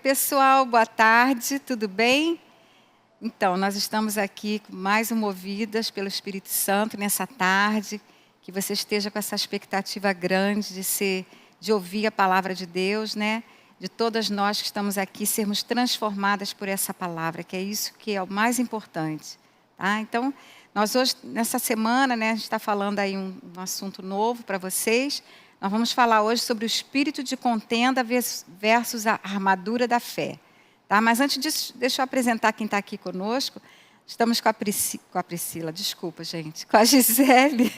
pessoal, boa tarde, tudo bem? Então, nós estamos aqui mais movidas pelo Espírito Santo nessa tarde, que você esteja com essa expectativa grande de ouvir a palavra de Deus, né? De todas nós que estamos aqui sermos transformadas por essa palavra, que é isso que é o mais importante, tá? Então, nós hoje, nessa semana, né, a gente está falando aí um assunto novo para vocês. Nós vamos falar hoje sobre o espírito de contenda versus a armadura da fé. Tá? Mas antes disso, deixa eu apresentar quem está aqui conosco. Estamos com a Priscila, desculpa, gente, com a Gisele.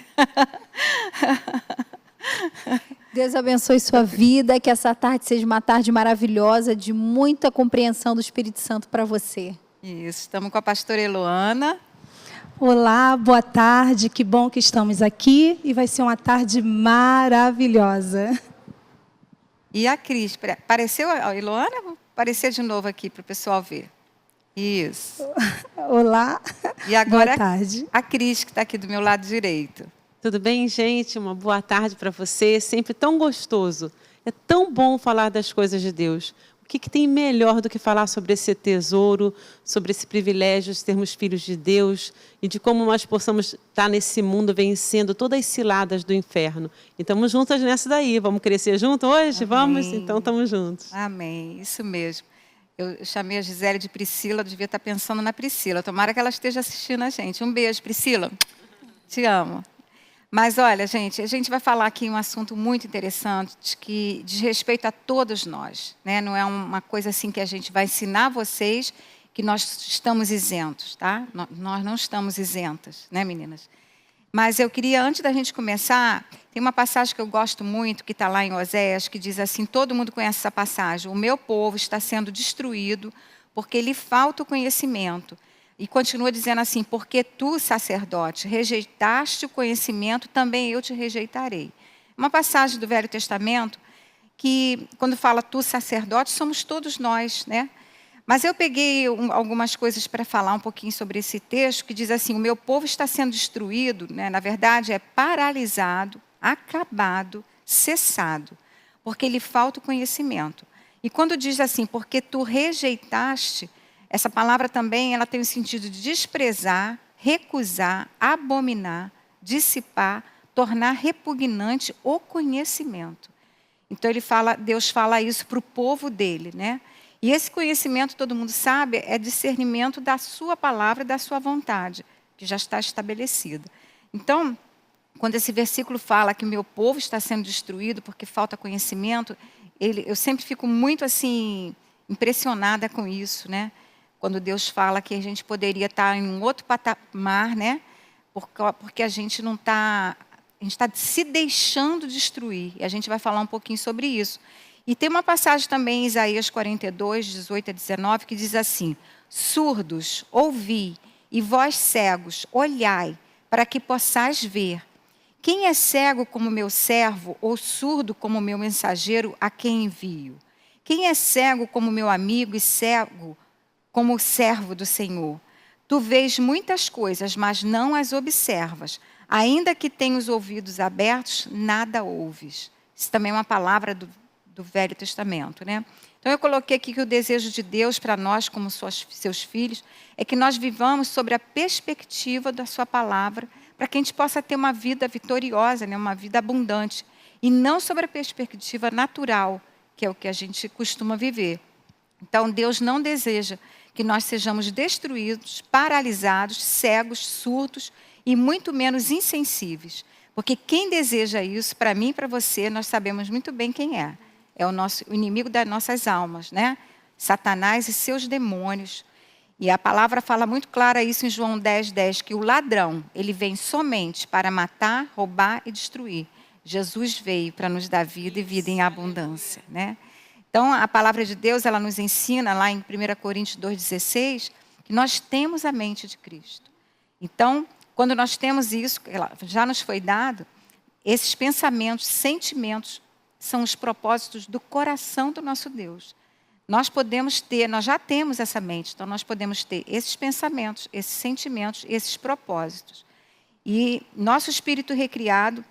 Deus abençoe sua vida, que essa tarde seja uma tarde maravilhosa, de muita compreensão do Espírito Santo para você. Isso, estamos com a pastora Eloana. Olá, boa tarde, que bom que estamos aqui e vai ser uma tarde maravilhosa. E a Cris, apareceu a Eloana? Vou aparecer de novo aqui para o pessoal ver. Isso. Olá, e agora, boa tarde. A Cris, que está aqui do meu lado direito. Tudo bem, gente? Uma boa tarde para você, sempre tão gostoso. É tão bom falar das coisas de Deus. O que tem melhor do que falar sobre esse tesouro, sobre esse privilégio de sermos filhos de Deus e de como nós possamos estar nesse mundo vencendo todas as ciladas do inferno. E estamos juntas nessa daí. Vamos crescer juntos hoje? Amém. Vamos? Então estamos juntos. Amém, isso mesmo. Eu chamei a Gisele de Priscila, eu devia estar pensando na Priscila. Tomara que ela esteja assistindo a gente. Um beijo, Priscila. Te amo. Mas olha, gente, a gente vai falar aqui um assunto muito interessante que diz respeito a todos nós, né? Não é uma coisa assim que a gente vai ensinar a vocês que nós estamos isentos, tá? Nós não estamos isentas, né, meninas? Mas eu queria, antes da gente começar, tem uma passagem que eu gosto muito, que está lá em Oséias, que diz assim, todo mundo conhece essa passagem, o meu povo está sendo destruído porque lhe falta o conhecimento. E continua dizendo assim, porque tu, sacerdote, rejeitaste o conhecimento, também eu te rejeitarei. Uma passagem do Velho Testamento que, quando fala tu, sacerdote, somos todos nós, né? Mas eu peguei algumas coisas para falar um pouquinho sobre esse texto, que diz assim, o meu povo está sendo destruído, né? Na verdade é paralisado, acabado, cessado, porque lhe falta o conhecimento. E quando diz assim, porque tu rejeitaste, essa palavra também ela tem o sentido de desprezar, recusar, abominar, dissipar, tornar repugnante o conhecimento. Então Deus fala isso para o povo dele, né? E esse conhecimento, todo mundo sabe, é discernimento da sua palavra e da sua vontade, que já está estabelecida. Então, quando esse versículo fala que o meu povo está sendo destruído porque falta conhecimento, eu sempre fico muito assim impressionada com isso, né? Quando Deus fala que a gente poderia estar em um outro patamar, né? Porque a gente não está, a gente está se deixando destruir. E a gente vai falar um pouquinho sobre isso. E tem uma passagem também em Isaías 42, 18 a 19, que diz assim, surdos, ouvi, e vós cegos, olhai, para que possais ver. Quem é cego como meu servo, ou surdo como meu mensageiro, a quem envio? Quem é cego como meu amigo e cego como o servo do Senhor? Tu vês muitas coisas, mas não as observas. Ainda que tenhas os ouvidos abertos, nada ouves. Isso também é uma palavra do Velho Testamento, né? Então eu coloquei aqui que o desejo de Deus para nós, como seus filhos, é que nós vivamos sobre a perspectiva da sua palavra, para que a gente possa ter uma vida vitoriosa, né? Uma vida abundante, e não sobre a perspectiva natural, que é o que a gente costuma viver. Então Deus não deseja que nós sejamos destruídos, paralisados, cegos, surdos e muito menos insensíveis. Porque quem deseja isso, para mim e para você, nós sabemos muito bem quem é. É o inimigo das nossas almas, né? Satanás e seus demônios. E a palavra fala muito clara isso em João 10, 10, que o ladrão, ele vem somente para matar, roubar e destruir. Jesus veio para nos dar vida e vida em abundância, né? Então, a palavra de Deus, ela nos ensina lá em 1 Coríntios 2,16, que nós temos a mente de Cristo. Então, quando nós temos isso, já nos foi dado, esses pensamentos, sentimentos, são os propósitos do coração do nosso Deus. Nós podemos ter, nós já temos essa mente, então nós podemos ter esses pensamentos, esses sentimentos, esses propósitos. E nosso espírito recriado,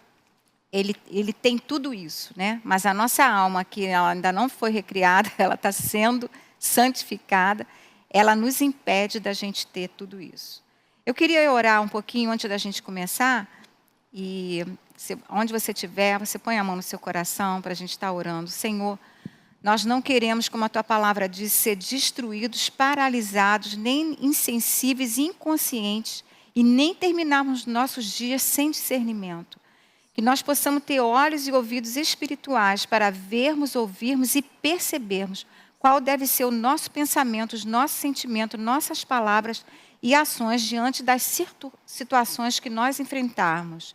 ele tem tudo isso, né? Mas a nossa alma, que ela ainda não foi recriada, ela está sendo santificada, ela nos impede da gente ter tudo isso. Eu queria orar um pouquinho antes da gente começar, e onde você estiver, você põe a mão no seu coração para a gente estar orando. Senhor, nós não queremos, como a Tua palavra diz, ser destruídos, paralisados, nem insensíveis, inconscientes, e nem terminarmos nossos dias sem discernimento. Que nós possamos ter olhos e ouvidos espirituais para vermos, ouvirmos e percebermos qual deve ser o nosso pensamento, os nossos sentimentos, nossas palavras e ações diante das situações que nós enfrentarmos.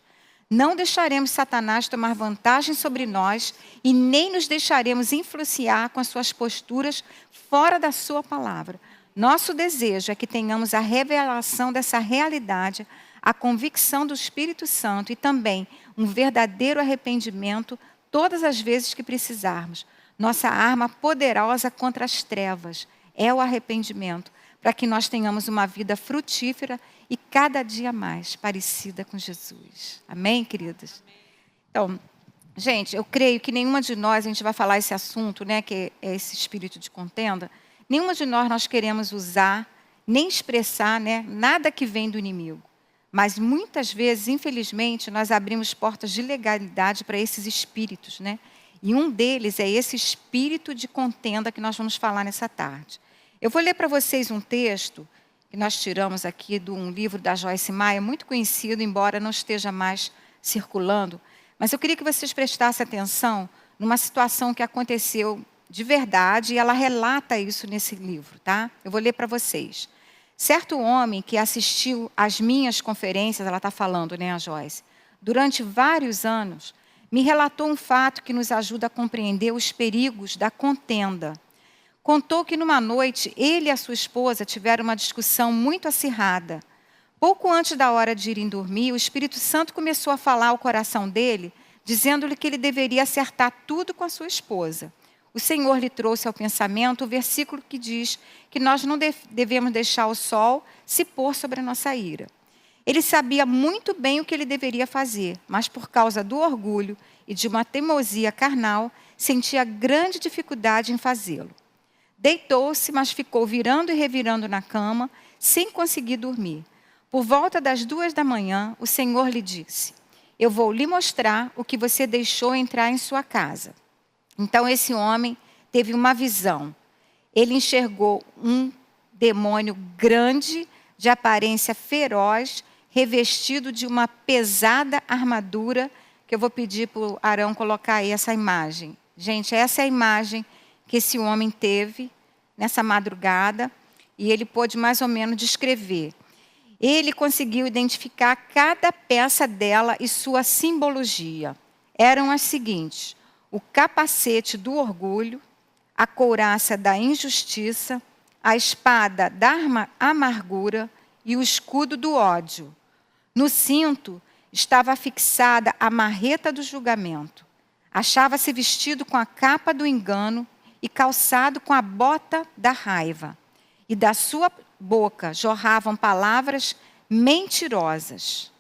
Não deixaremos Satanás tomar vantagem sobre nós e nem nos deixaremos influenciar com as suas posturas fora da sua palavra. Nosso desejo é que tenhamos a revelação dessa realidade, a convicção do Espírito Santo e também um verdadeiro arrependimento todas as vezes que precisarmos. Nossa arma poderosa contra as trevas é o arrependimento, para que nós tenhamos uma vida frutífera e cada dia mais parecida com Jesus. Amém, queridas? Então, gente, eu creio que nenhuma de nós, a gente vai falar esse assunto, né, que é esse espírito de contenda, nenhuma de nós queremos usar, nem expressar, né, nada que vem do inimigo. Mas muitas vezes, infelizmente, nós abrimos portas de legalidade para esses espíritos, né? E um deles é esse espírito de contenda que nós vamos falar nessa tarde. Eu vou ler para vocês um texto que nós tiramos aqui de um livro da Joyce Meyer, muito conhecido, embora não esteja mais circulando. Mas eu queria que vocês prestassem atenção numa situação que aconteceu de verdade, e ela relata isso nesse livro, tá? Eu vou ler para vocês. Certo homem que assistiu às minhas conferências, ela está falando, né, a Joyce, durante vários anos, me relatou um fato que nos ajuda a compreender os perigos da contenda. Contou que numa noite, ele e a sua esposa tiveram uma discussão muito acirrada. Pouco antes da hora de irem dormir, o Espírito Santo começou a falar ao coração dele, dizendo-lhe que ele deveria acertar tudo com a sua esposa. O Senhor lhe trouxe ao pensamento o versículo que diz que nós não devemos deixar o sol se pôr sobre a nossa ira. Ele sabia muito bem o que ele deveria fazer, mas por causa do orgulho e de uma teimosia carnal, sentia grande dificuldade em fazê-lo. Deitou-se, mas ficou virando e revirando na cama, sem conseguir dormir. Por volta das 2 da manhã, o Senhor lhe disse: eu vou lhe mostrar o que você deixou entrar em sua casa. Então esse homem teve uma visão. Ele enxergou um demônio grande, de aparência feroz, revestido de uma pesada armadura, que eu vou pedir para o Arão colocar aí essa imagem. Gente, essa é a imagem que esse homem teve nessa madrugada, e ele pôde mais ou menos descrever. Ele conseguiu identificar cada peça dela e sua simbologia. Eram as seguintes: o capacete do orgulho, a couraça da injustiça, a espada da amargura e o escudo do ódio. No cinto estava fixada a marreta do julgamento. Achava-se vestido com a capa do engano e calçado com a bota da raiva. E da sua boca jorravam palavras mentirosas.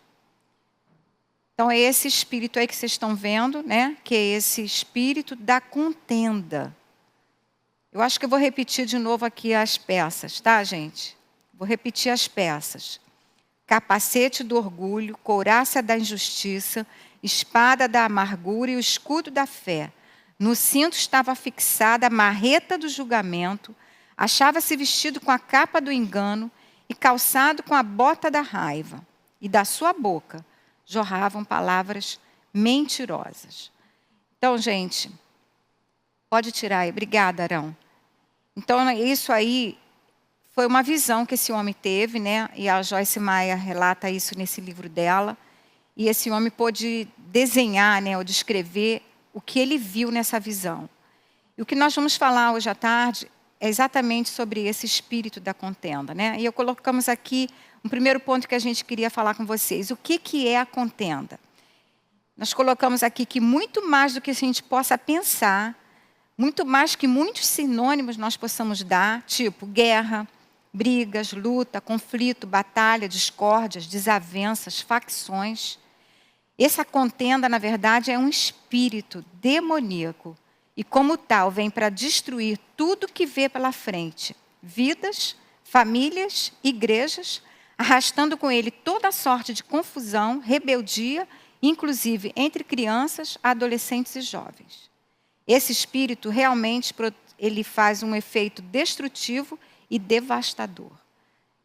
Então é esse espírito aí que vocês estão vendo, né? Que é esse espírito da contenda. Eu acho que eu vou repetir de novo aqui as peças, tá, gente? Vou repetir as peças. Capacete do orgulho, couraça da injustiça, espada da amargura e o escudo da fé. No cinto estava fixada a marreta do julgamento, achava-se vestido com a capa do engano e calçado com a bota da raiva. E da sua boca jorravam palavras mentirosas. Então, gente, pode tirar aí. Obrigada, Arão. Então, isso aí foi uma visão que esse homem teve, né? E a Joyce Meyer relata isso nesse livro dela. E esse homem pôde desenhar, né, ou descrever o que ele viu nessa visão. E o que nós vamos falar hoje à tarde é exatamente sobre esse espírito da contenda, né? E eu colocamos aqui um primeiro ponto que a gente queria falar com vocês. O que é a contenda? Nós colocamos aqui que muito mais do que a gente possa pensar, muito mais que muitos sinônimos nós possamos dar, tipo guerra, brigas, luta, conflito, batalha, discórdias, desavenças, facções. Essa contenda, na verdade, é um espírito demoníaco. e, como tal, vem para destruir tudo que vê pela frente, vidas, famílias, igrejas, arrastando com ele toda sorte de confusão, rebeldia, inclusive entre crianças, adolescentes e jovens. Esse espírito realmente ele faz um efeito destrutivo e devastador.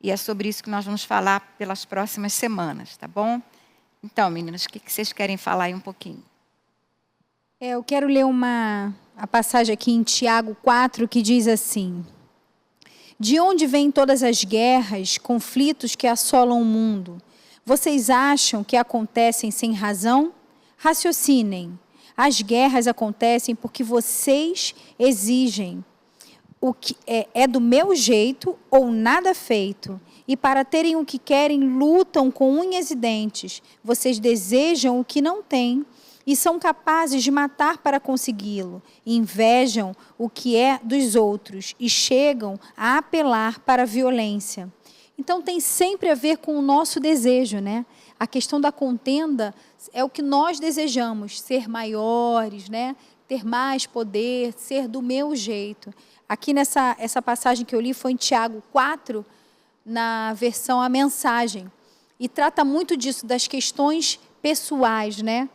E é sobre isso que nós vamos falar pelas próximas semanas, tá bom? Então, meninas, o que vocês querem falar aí um pouquinho? Eu quero ler a passagem aqui em Tiago 4, que diz assim: de onde vêm todas as guerras, conflitos que assolam o mundo? Vocês acham que acontecem sem razão? Raciocinem. As guerras acontecem porque vocês exigem o que é do meu jeito ou nada feito. E para terem o que querem, lutam com unhas e dentes. Vocês desejam o que não têm e são capazes de matar para consegui-lo. Invejam o que é dos outros e chegam a apelar para a violência. Então, tem sempre a ver com o nosso desejo, né? A questão da contenda é o que nós desejamos, ser maiores, né? Ter mais poder, ser do meu jeito. Aqui essa passagem que eu li foi em Tiago 4, na versão A Mensagem. E trata muito disso, das questões pessoais, né?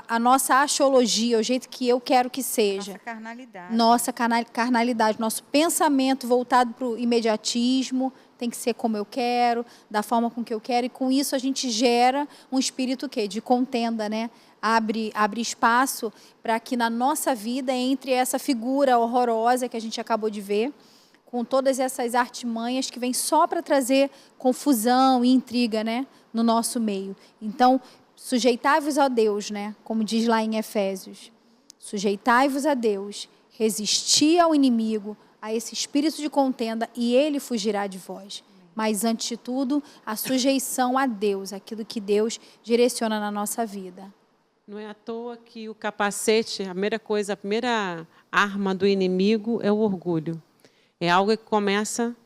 A nossa axiologia, o jeito que eu quero que seja. Nossa carnalidade. Nossa carnalidade, nosso pensamento voltado para o imediatismo, tem que ser como eu quero, da forma com que eu quero, e com isso a gente gera um espírito de contenda, né? Abre espaço para que na nossa vida entre essa figura horrorosa que a gente acabou de ver, com todas essas artimanhas que vêm só para trazer confusão e intriga, né, no nosso meio. Então, sujeitai-vos a Deus, né, como diz lá em Efésios. Sujeitai-vos a Deus, resisti ao inimigo, a esse espírito de contenda, e ele fugirá de vós. Mas, antes de tudo, a sujeição a Deus, aquilo que Deus direciona na nossa vida. Não é à toa que o capacete, a primeira arma do inimigo é o orgulho. É algo que começa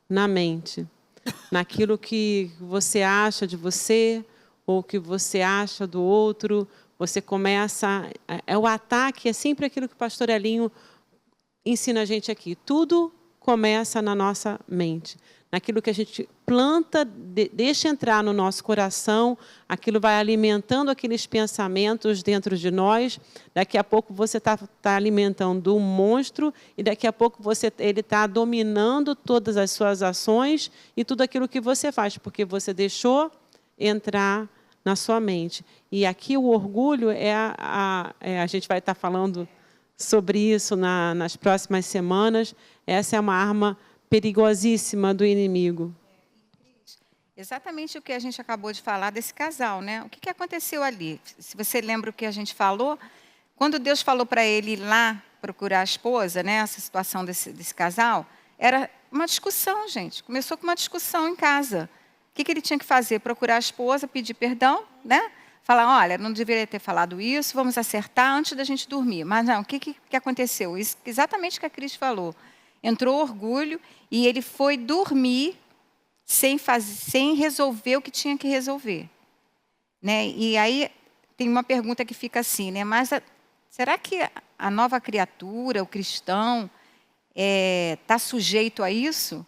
na mente, naquilo que você acha de você ou que você acha do outro. Você começa... o ataque é sempre aquilo que o pastor Elinho ensina a gente aqui. Tudo começa na nossa mente. Naquilo que a gente planta, deixa entrar no nosso coração, aquilo vai alimentando aqueles pensamentos dentro de nós. Daqui a pouco você está alimentando um monstro e daqui a pouco ele está dominando todas as suas ações e tudo aquilo que você faz, porque você deixou entrar na sua mente. E aqui o orgulho a gente vai estar falando sobre isso nas próximas semanas. Essa é uma arma perigosíssima do inimigo. Exatamente o que a gente acabou de falar desse casal, né? O que aconteceu ali? Se você lembra o que a gente falou, quando Deus falou para ele ir lá procurar a esposa, né? Essa situação desse casal, era uma discussão, gente. Começou com uma discussão em casa. O que ele tinha que fazer? Procurar a esposa, pedir perdão, né? Falar, olha, não deveria ter falado isso, vamos acertar antes da gente dormir. Mas não, o que aconteceu? Isso, exatamente o que a Cris falou. Entrou orgulho e ele foi dormir sem resolver o que tinha que resolver, né? E aí tem uma pergunta que fica assim, né? Mas será que a nova criatura, o cristão, está sujeito a isso?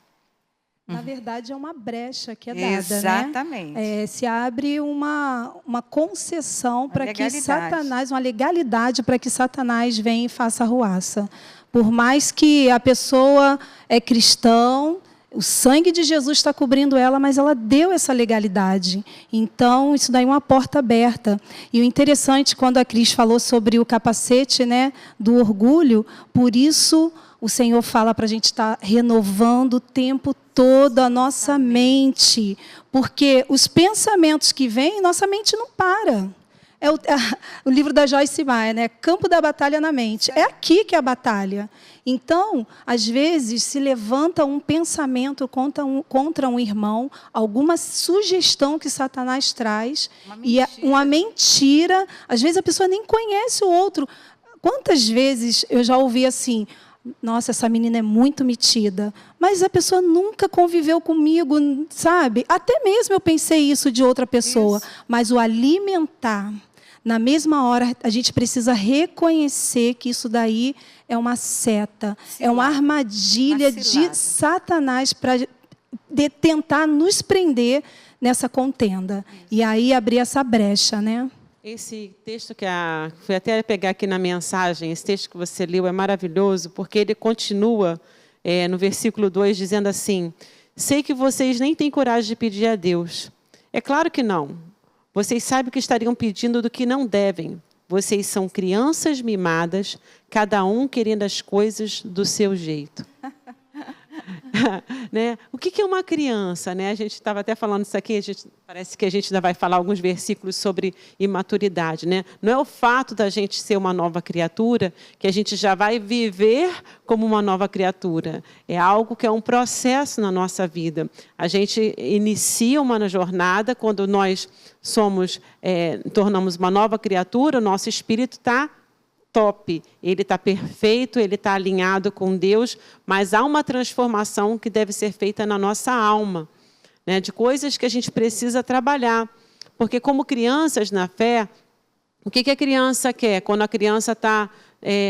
Na verdade, é uma brecha que é dada, exatamente. Né? Se abre uma concessão para que Satanás, uma legalidade para que Satanás venha e faça arruaça. Por mais que a pessoa é cristão, o sangue de Jesus está cobrindo ela, mas ela deu essa legalidade. Então, isso daí é uma porta aberta. E o interessante, quando a Cris falou sobre o capacete, né, do orgulho, por isso o Senhor fala para a gente estar renovando o tempo todo a nossa mente. Porque os pensamentos que vêm, nossa mente não para. É o livro da Joyce Meyer, né? Campo da batalha na mente. É aqui que é a batalha. Então, às vezes, se levanta um pensamento contra um irmão, alguma sugestão que Satanás traz, uma mentira. Às vezes, a pessoa nem conhece o outro. Quantas vezes eu já ouvi assim, nossa, essa menina é muito metida, mas a pessoa nunca conviveu comigo, sabe? Até mesmo eu pensei isso de outra pessoa, mas o alimentar na mesma hora a gente precisa reconhecer que isso daí é uma seta, é uma armadilha de Satanás para tentar nos prender nessa contenda. E aí abrir essa brecha, né? Esse texto fui até pegar aqui na mensagem, esse texto que você leu é maravilhoso, porque ele continua no versículo 2, dizendo assim: sei que vocês nem têm coragem de pedir a Deus. É claro que não. Vocês sabem que estariam pedindo do que não devem. Vocês são crianças mimadas, cada um querendo as coisas do seu jeito. Né? O que é uma criança? Né? A gente estava até falando isso aqui, parece que a gente ainda vai falar alguns versículos sobre imaturidade. Né? Não é o fato da gente ser uma nova criatura que a gente já vai viver como uma nova criatura. É algo que é um processo na nossa vida. A gente inicia uma jornada quando nós tornamos uma nova criatura, o nosso espírito está top, ele está perfeito, ele está alinhado com Deus, mas há uma transformação que deve ser feita na nossa alma, né, de coisas que a gente precisa trabalhar. Porque, como crianças na fé, o que a criança quer? Quando a criança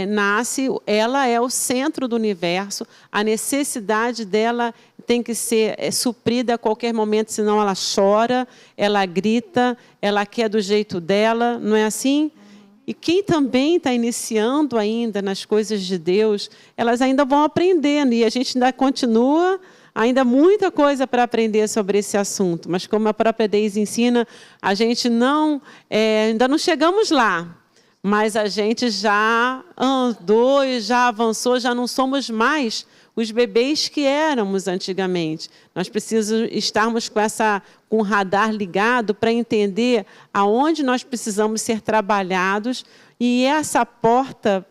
nasce, ela é o centro do universo, a necessidade dela tem que ser suprida a qualquer momento, senão ela chora, ela grita, ela quer do jeito dela, não é assim? E quem também está iniciando ainda nas coisas de Deus, elas ainda vão aprendendo. E a gente ainda continua, ainda muita coisa para aprender sobre esse assunto. Mas como a própria Deise ensina, a gente ainda não chegamos lá. Mas a gente já andou e já avançou, já não somos mais os bebês que éramos antigamente. Nós precisamos estarmos com o radar ligado para entender aonde nós precisamos ser trabalhados, e essa porta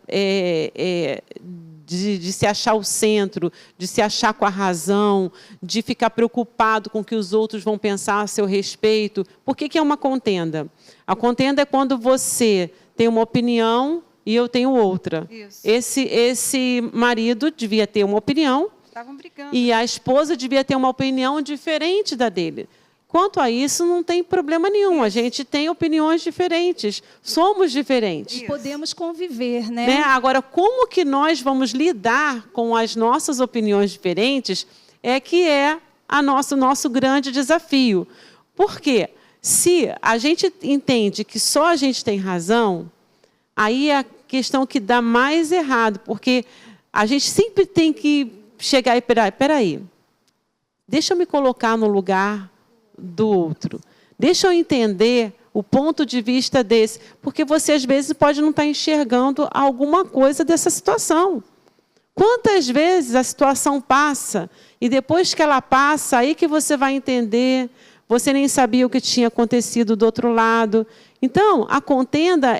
de se achar o centro, de se achar com a razão, de ficar preocupado com o que os outros vão pensar a seu respeito. Por que é uma contenda? A contenda é quando você tem uma opinião e eu tenho outra. Esse marido devia ter uma opinião. Estavam brigando. E a esposa devia ter uma opinião diferente da dele. Quanto a isso, não tem problema nenhum. A gente tem opiniões diferentes. Somos diferentes. Podemos conviver, né? Agora, como que nós vamos lidar com as nossas opiniões diferentes que é o nosso grande desafio. Por quê? Se a gente entende que só a gente tem razão, aí é a questão que dá mais errado, porque a gente sempre tem que chegar e peraí, deixa eu me colocar no lugar do outro, deixa eu entender o ponto de vista desse, porque você às vezes pode não estar enxergando alguma coisa dessa situação. Quantas vezes a situação passa e depois que ela passa, aí que você vai entender, você nem sabia o que tinha acontecido do outro lado. Então, a contenda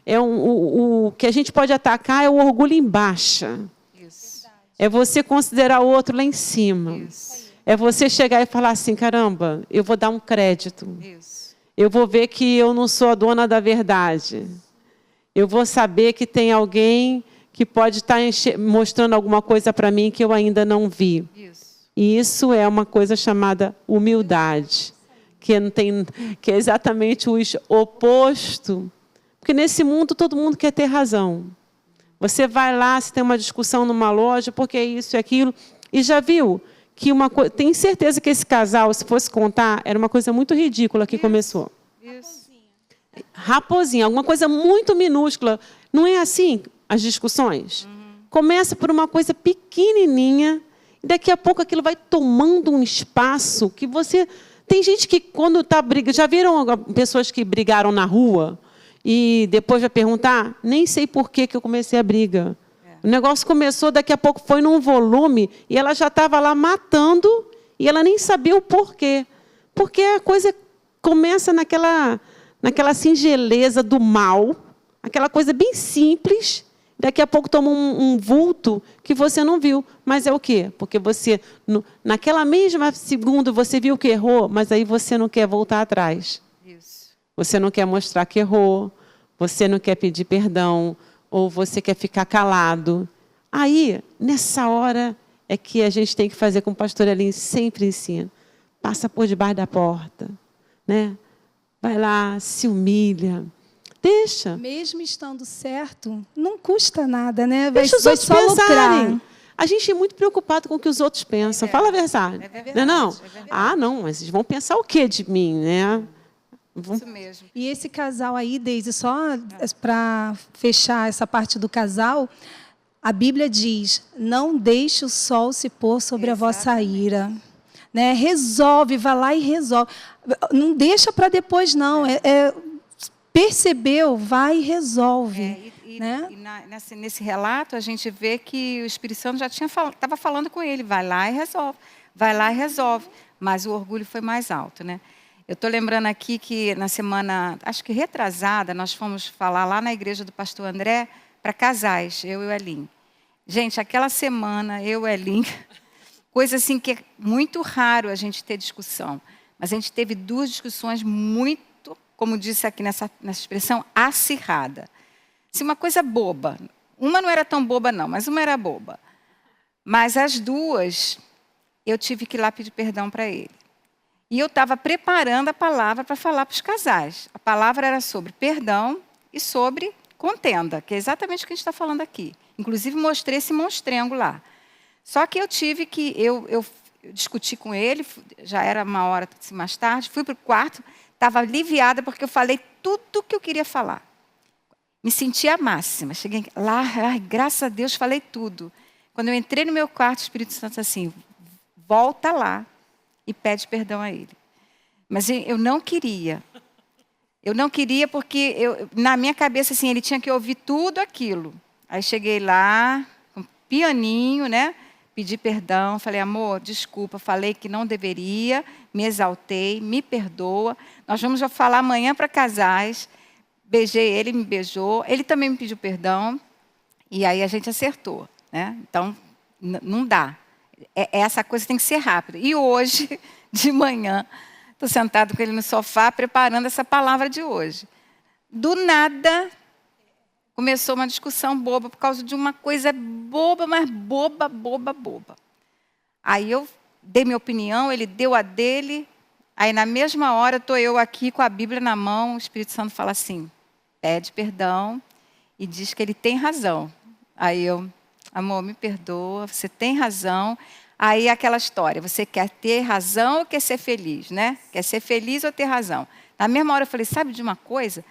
o que a gente pode atacar é o orgulho em baixa. Isso. É você considerar o outro lá em cima. Isso. É você chegar e falar assim, caramba, eu vou dar um crédito. Isso. Eu vou ver que eu não sou a dona da verdade. Eu vou saber que tem alguém que pode estar mostrando alguma coisa para mim que eu ainda não vi. Isso. E isso é uma coisa chamada humildade, que é exatamente o oposto. Porque nesse mundo todo mundo quer ter razão. Você vai lá, se tem uma discussão numa loja, porque é isso e aquilo, e já viu que tem certeza que esse casal, se fosse contar, era uma coisa muito ridícula que começou. Isso. Raposinha, alguma coisa muito minúscula. Não é assim as discussões? Começa por uma coisa pequenininha, e daqui a pouco aquilo vai tomando um espaço que você... Tem gente que quando está brigando... Já viram pessoas que brigaram na rua e depois vai perguntar? Nem sei por que eu comecei a briga. O negócio começou, daqui a pouco foi num volume e ela já estava lá matando e ela nem sabia o porquê. Porque a coisa começa naquela singeleza do mal, aquela coisa bem simples, daqui a pouco toma um vulto que você não viu. Mas é o quê? Porque você, naquela mesma segundo, você viu que errou, mas aí você não quer voltar atrás. Isso. Você não quer mostrar que errou, você não quer pedir perdão, ou você quer ficar calado. Aí, nessa hora, é que a gente tem que fazer como o pastor Elinho sempre ensina. Passa por debaixo da porta. Né? vai lá, se humilha. Deixa. Mesmo estando certo, não custa nada, né? Deixa os outros só pensarem. lucrar. A gente é muito preocupado com o que os outros pensam. Fala a verdade. É verdade, Não é não? é verdade. Ah, não, mas eles vão pensar o quê de mim, né? Isso mesmo. E esse casal aí, Deise, só para fechar essa parte do casal, a Bíblia diz: não deixe o sol se pôr sobre a vossa ira. Né? Resolve, vai lá e resolve. Não deixa para depois, não. Percebeu, vai e resolve. Né? Nesse relato, a gente vê que o Espírito Santo já estava falando com ele, vai lá e resolve, vai lá e resolve. Mas o orgulho foi mais alto, né? Eu estou lembrando aqui que na semana, acho que retrasada, nós fomos falar lá na igreja do pastor André para casais, eu e o Elinho. Gente, aquela semana, eu e o Elinho, coisa assim que é muito raro a gente ter discussão, mas a gente teve 2 discussões muito, como disse aqui nessa expressão, acirrada. Assim, uma coisa boba. Uma não era tão boba, não, mas uma era boba. Mas as 2, eu tive que ir lá pedir perdão para ele. E eu estava preparando a palavra para falar para os casais. A palavra era sobre perdão e sobre contenda, que é exatamente o que a gente está falando aqui. Inclusive, mostrei esse monstrengo lá. Só que eu tive que... Eu discuti com ele, já era uma hora mais tarde, fui para o quarto, estava aliviada porque eu falei tudo o que eu queria falar. Me senti a máxima. Cheguei lá, graças a Deus, falei tudo. Quando eu entrei no meu quarto, o Espírito Santo disse assim, volta lá e pede perdão a ele. Mas eu não queria. Eu não queria porque, na minha cabeça, assim, ele tinha que ouvir tudo aquilo. Aí cheguei lá, com um pianinho, né? Pedi perdão, falei, amor, desculpa, falei que não deveria, me exaltei, me perdoa. Nós vamos já falar amanhã para casais. Beijei ele, me beijou. Ele também me pediu perdão. E aí a gente acertou, né? Então, não dá. Essa coisa tem que ser rápida. E hoje, de manhã, estou sentado com ele no sofá, preparando essa palavra de hoje. Do nada, começou uma discussão boba por causa de uma coisa boba, mas boba. Aí eu dei minha opinião, ele deu a dele. Aí, na mesma hora, estou eu aqui com a Bíblia na mão, o Espírito Santo fala assim, pede perdão e diz que ele tem razão. Aí eu... Amor, me perdoa, você tem razão. Aí aquela história, você quer ter razão ou quer ser feliz, né? Quer ser feliz ou ter razão? Na mesma hora eu falei, sabe de uma coisa?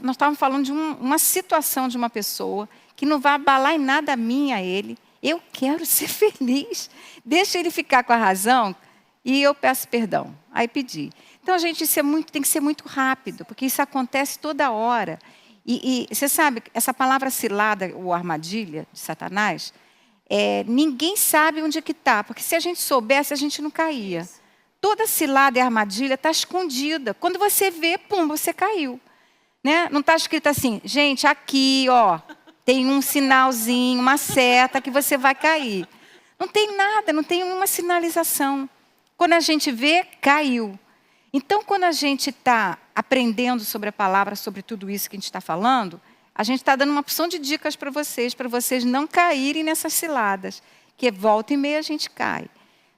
Nós estávamos falando de uma situação de uma pessoa que não vai abalar em nada a mim, a ele. Eu quero ser feliz. Deixa ele ficar com a razão e eu peço perdão. Aí pedi. Então, gente, isso tem que ser muito rápido, porque isso acontece toda hora. E você sabe, essa palavra cilada, ou armadilha de Satanás, ninguém sabe onde é que está, porque se a gente soubesse, a gente não caía. Toda cilada e armadilha está escondida. Quando você vê, pum, você caiu. Né? Não está escrito assim, gente, aqui, ó, tem um sinalzinho, uma seta que você vai cair. Não tem nada, não tem nenhuma sinalização. Quando a gente vê, caiu. Então, quando a gente está aprendendo sobre a palavra, sobre tudo isso que a gente está falando, a gente está dando uma opção de dicas para vocês não caírem nessas ciladas, que volta e meia a gente cai.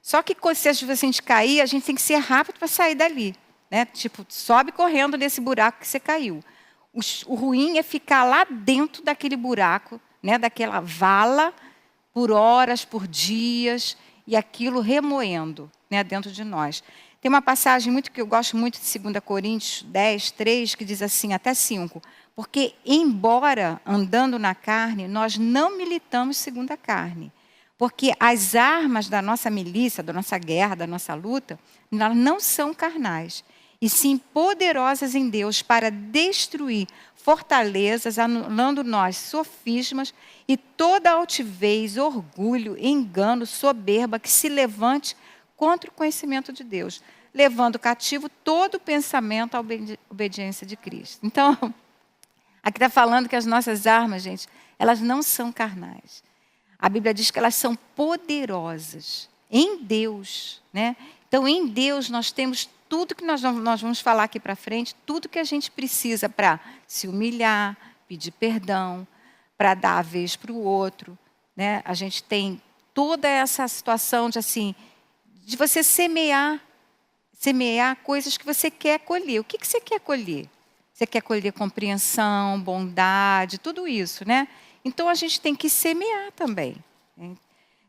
Só que se a gente cair, a gente tem que ser rápido para sair dali. Né? Tipo, sobe correndo nesse buraco que você caiu. O ruim é ficar lá dentro daquele buraco, né? Daquela vala, por horas, por dias, e aquilo remoendo, né? Dentro de nós. Tem uma passagem que eu gosto muito de 2 Coríntios 10, 3, que diz assim, até 5. Porque, embora andando na carne, nós não militamos segundo a carne. Porque as armas da nossa milícia, da nossa guerra, da nossa luta, elas não são carnais, e sim poderosas em Deus para destruir fortalezas, anulando nós sofismas e toda altivez, orgulho, engano, soberba que se levante contra o conhecimento de Deus, levando cativo todo o pensamento à obediência de Cristo. Então, aqui está falando que as nossas armas, gente, elas não são carnais. A Bíblia diz que elas são poderosas em Deus, né? Então, em Deus, nós temos tudo que nós vamos falar aqui para frente, tudo que a gente precisa para se humilhar, pedir perdão, para dar a vez para o outro, né? A gente tem toda essa situação de assim, de você semear semear coisas que você quer colher. O que você quer colher? Você quer colher compreensão, bondade, tudo isso, né? Então, a gente tem que semear também.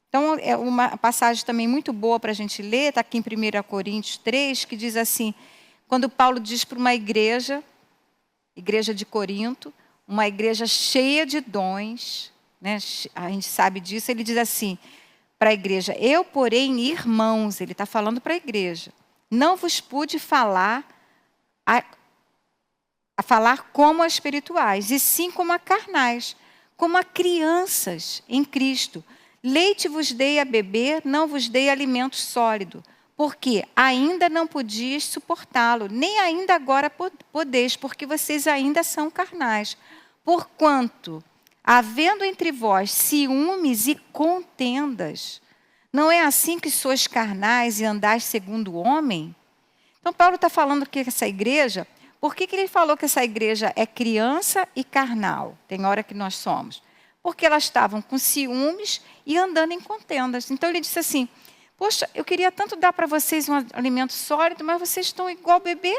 Então, é uma passagem também muito boa para a gente ler, está aqui em 1 Coríntios 3, que diz assim, quando Paulo diz para uma igreja de Corinto, uma igreja cheia de dons, né? A gente sabe disso, ele diz assim, para a igreja, eu, porém, irmãos, ele está falando para a igreja, não vos pude falar a falar como a espirituais, e sim como a carnais, como a crianças em Cristo. Leite vos dei a beber, não vos dei alimento sólido, porque ainda não podias suportá-lo, nem ainda agora podeis, porque vocês ainda são carnais. Porquanto, havendo entre vós ciúmes e contendas, não é assim que sois carnais e andais segundo o homem? Então, Paulo está falando que essa igreja, por que ele falou que essa igreja é criança e carnal? Tem hora que nós somos. Porque elas estavam com ciúmes e andando em contendas. Então, ele disse assim, poxa, eu queria tanto dar para vocês um alimento sólido, mas vocês estão igual bebê.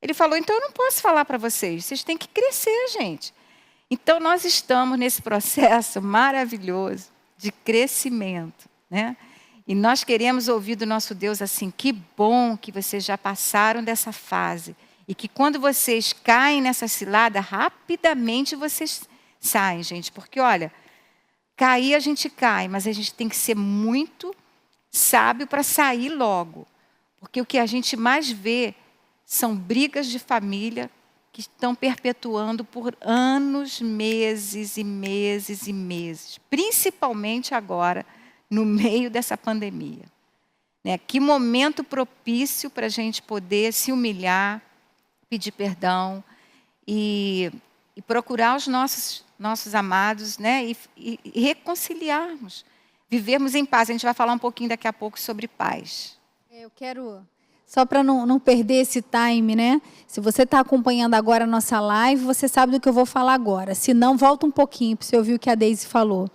Ele falou, então eu não posso falar para vocês, vocês têm que crescer, gente. Então, nós estamos nesse processo maravilhoso de crescimento, né? E nós queremos ouvir do nosso Deus assim, que bom que vocês já passaram dessa fase. E que quando vocês caem nessa cilada, rapidamente vocês saem, gente. Porque, olha, cair a gente cai, mas a gente tem que ser muito sábio para sair logo. Porque o que a gente mais vê são brigas de família que estão perpetuando por anos, meses e meses e meses. Principalmente agora, no meio dessa pandemia. Né? Que momento propício para a gente poder se humilhar, pedir perdão e procurar os nossos amados, né? E reconciliarmos, vivermos em paz. A gente vai falar um pouquinho daqui a pouco sobre paz. Eu quero, só para não perder esse time, né? Se você está acompanhando agora a nossa live, você sabe do que eu vou falar agora. Se não, volta um pouquinho para você ouvir o que a Deise falou.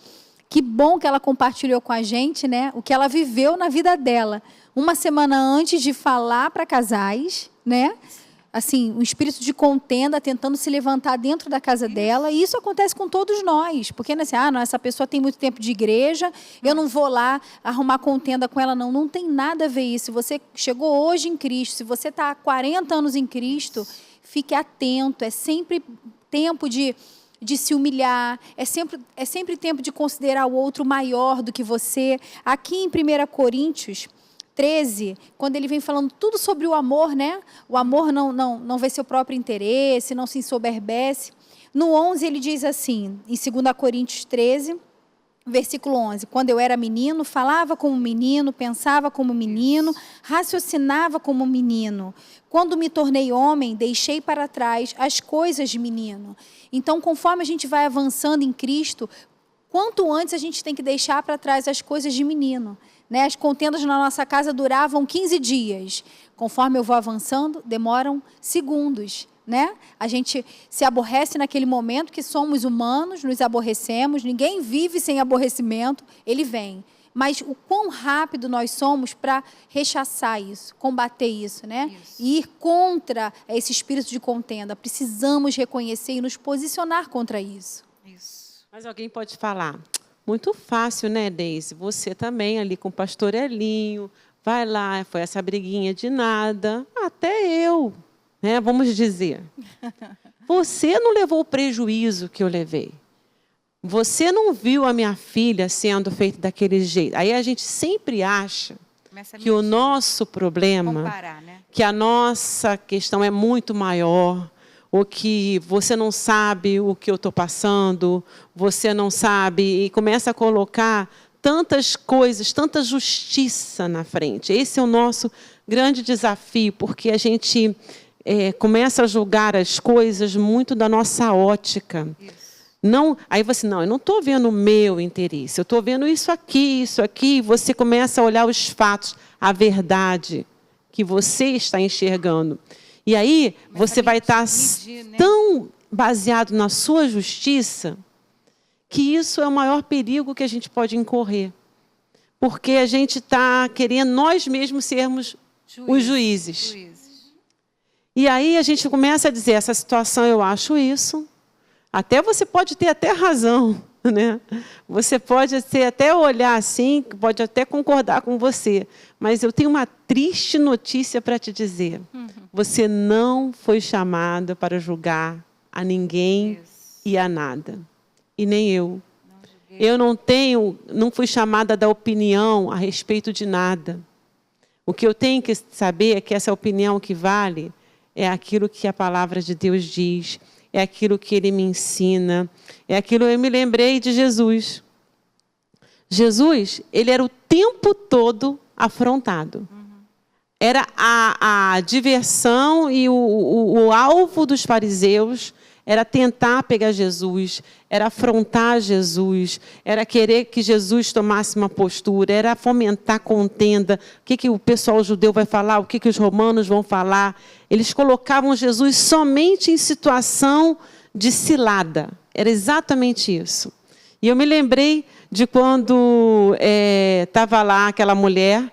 Que bom que ela compartilhou com a gente, né? O que ela viveu na vida dela. Uma semana antes de falar para casais, né? Assim, um espírito de contenda tentando se levantar dentro da casa dela. E isso acontece com todos nós. Porque, né, assim, não, essa pessoa tem muito tempo de igreja, eu não vou lá arrumar contenda com ela, não. Não tem nada a ver isso. Se você chegou hoje em Cristo, se você está há 40 anos em Cristo, fique atento. É sempre tempo de se humilhar, é sempre tempo de considerar o outro maior do que você. Aqui em 1 Coríntios 13, quando ele vem falando tudo sobre o amor, né? O amor não vê seu próprio interesse, não se ensoberbece. No 11 ele diz assim, em 2 Coríntios 13, versículo 11, quando eu era menino, falava como menino, pensava como menino, raciocinava como menino. Quando me tornei homem, deixei para trás as coisas de menino. Então, conforme a gente vai avançando em Cristo, quanto antes a gente tem que deixar para trás as coisas de menino. Né? As contendas na nossa casa duravam 15 dias. Conforme eu vou avançando, demoram segundos. Né? A gente se aborrece naquele momento, que somos humanos, nos aborrecemos, ninguém vive sem aborrecimento, ele vem. Mas o quão rápido nós somos para rechaçar isso, combater isso, né? Isso. E ir contra esse espírito de contenda. Precisamos reconhecer e nos posicionar contra isso. Isso. Mas alguém pode falar, muito fácil, né, Deise? Você também ali com o pastor Elinho, vai lá, foi essa briguinha de nada, até eu. Né, vamos dizer, você não levou o prejuízo que eu levei. Você não viu a minha filha sendo feita daquele jeito. Aí a gente sempre acha que o nosso problema, né? Que a nossa questão é muito maior, ou que você não sabe o que eu estou passando, você não sabe, e começa a colocar tantas coisas, tanta justiça na frente. Esse é o nosso grande desafio, porque a gente começa a julgar as coisas muito da nossa ótica. Isso. Não, aí você, não, eu não estou vendo o meu interesse, eu estou vendo isso aqui, e você começa a olhar os fatos, a verdade que você está enxergando. E aí você vai estar tão baseado na sua justiça, que isso é o maior perigo que a gente pode incorrer. Porque a gente está querendo nós mesmos sermos os juízes. E aí a gente começa a dizer, essa situação eu acho isso. Até você pode ter até razão, né? Você pode ter até olhar assim, pode até concordar com você. Mas eu tenho uma triste notícia para te dizer. Você não foi chamada para julgar a ninguém e a nada. E nem eu. Eu não fui chamada a dar opinião a respeito de nada. O que eu tenho que saber é que essa opinião que vale é aquilo que a palavra de Deus diz, é aquilo que Ele me ensina, é aquilo. Eu me lembrei de Jesus. Jesus, ele era o tempo todo afrontado. Era a diversão e o alvo dos fariseus era tentar pegar Jesus, era afrontar Jesus, era querer que Jesus tomasse uma postura, era fomentar contenda. O que o pessoal judeu vai falar, o que os romanos vão falar. Eles colocavam Jesus somente em situação de cilada. Era exatamente isso. E eu me lembrei de quando estava lá aquela mulher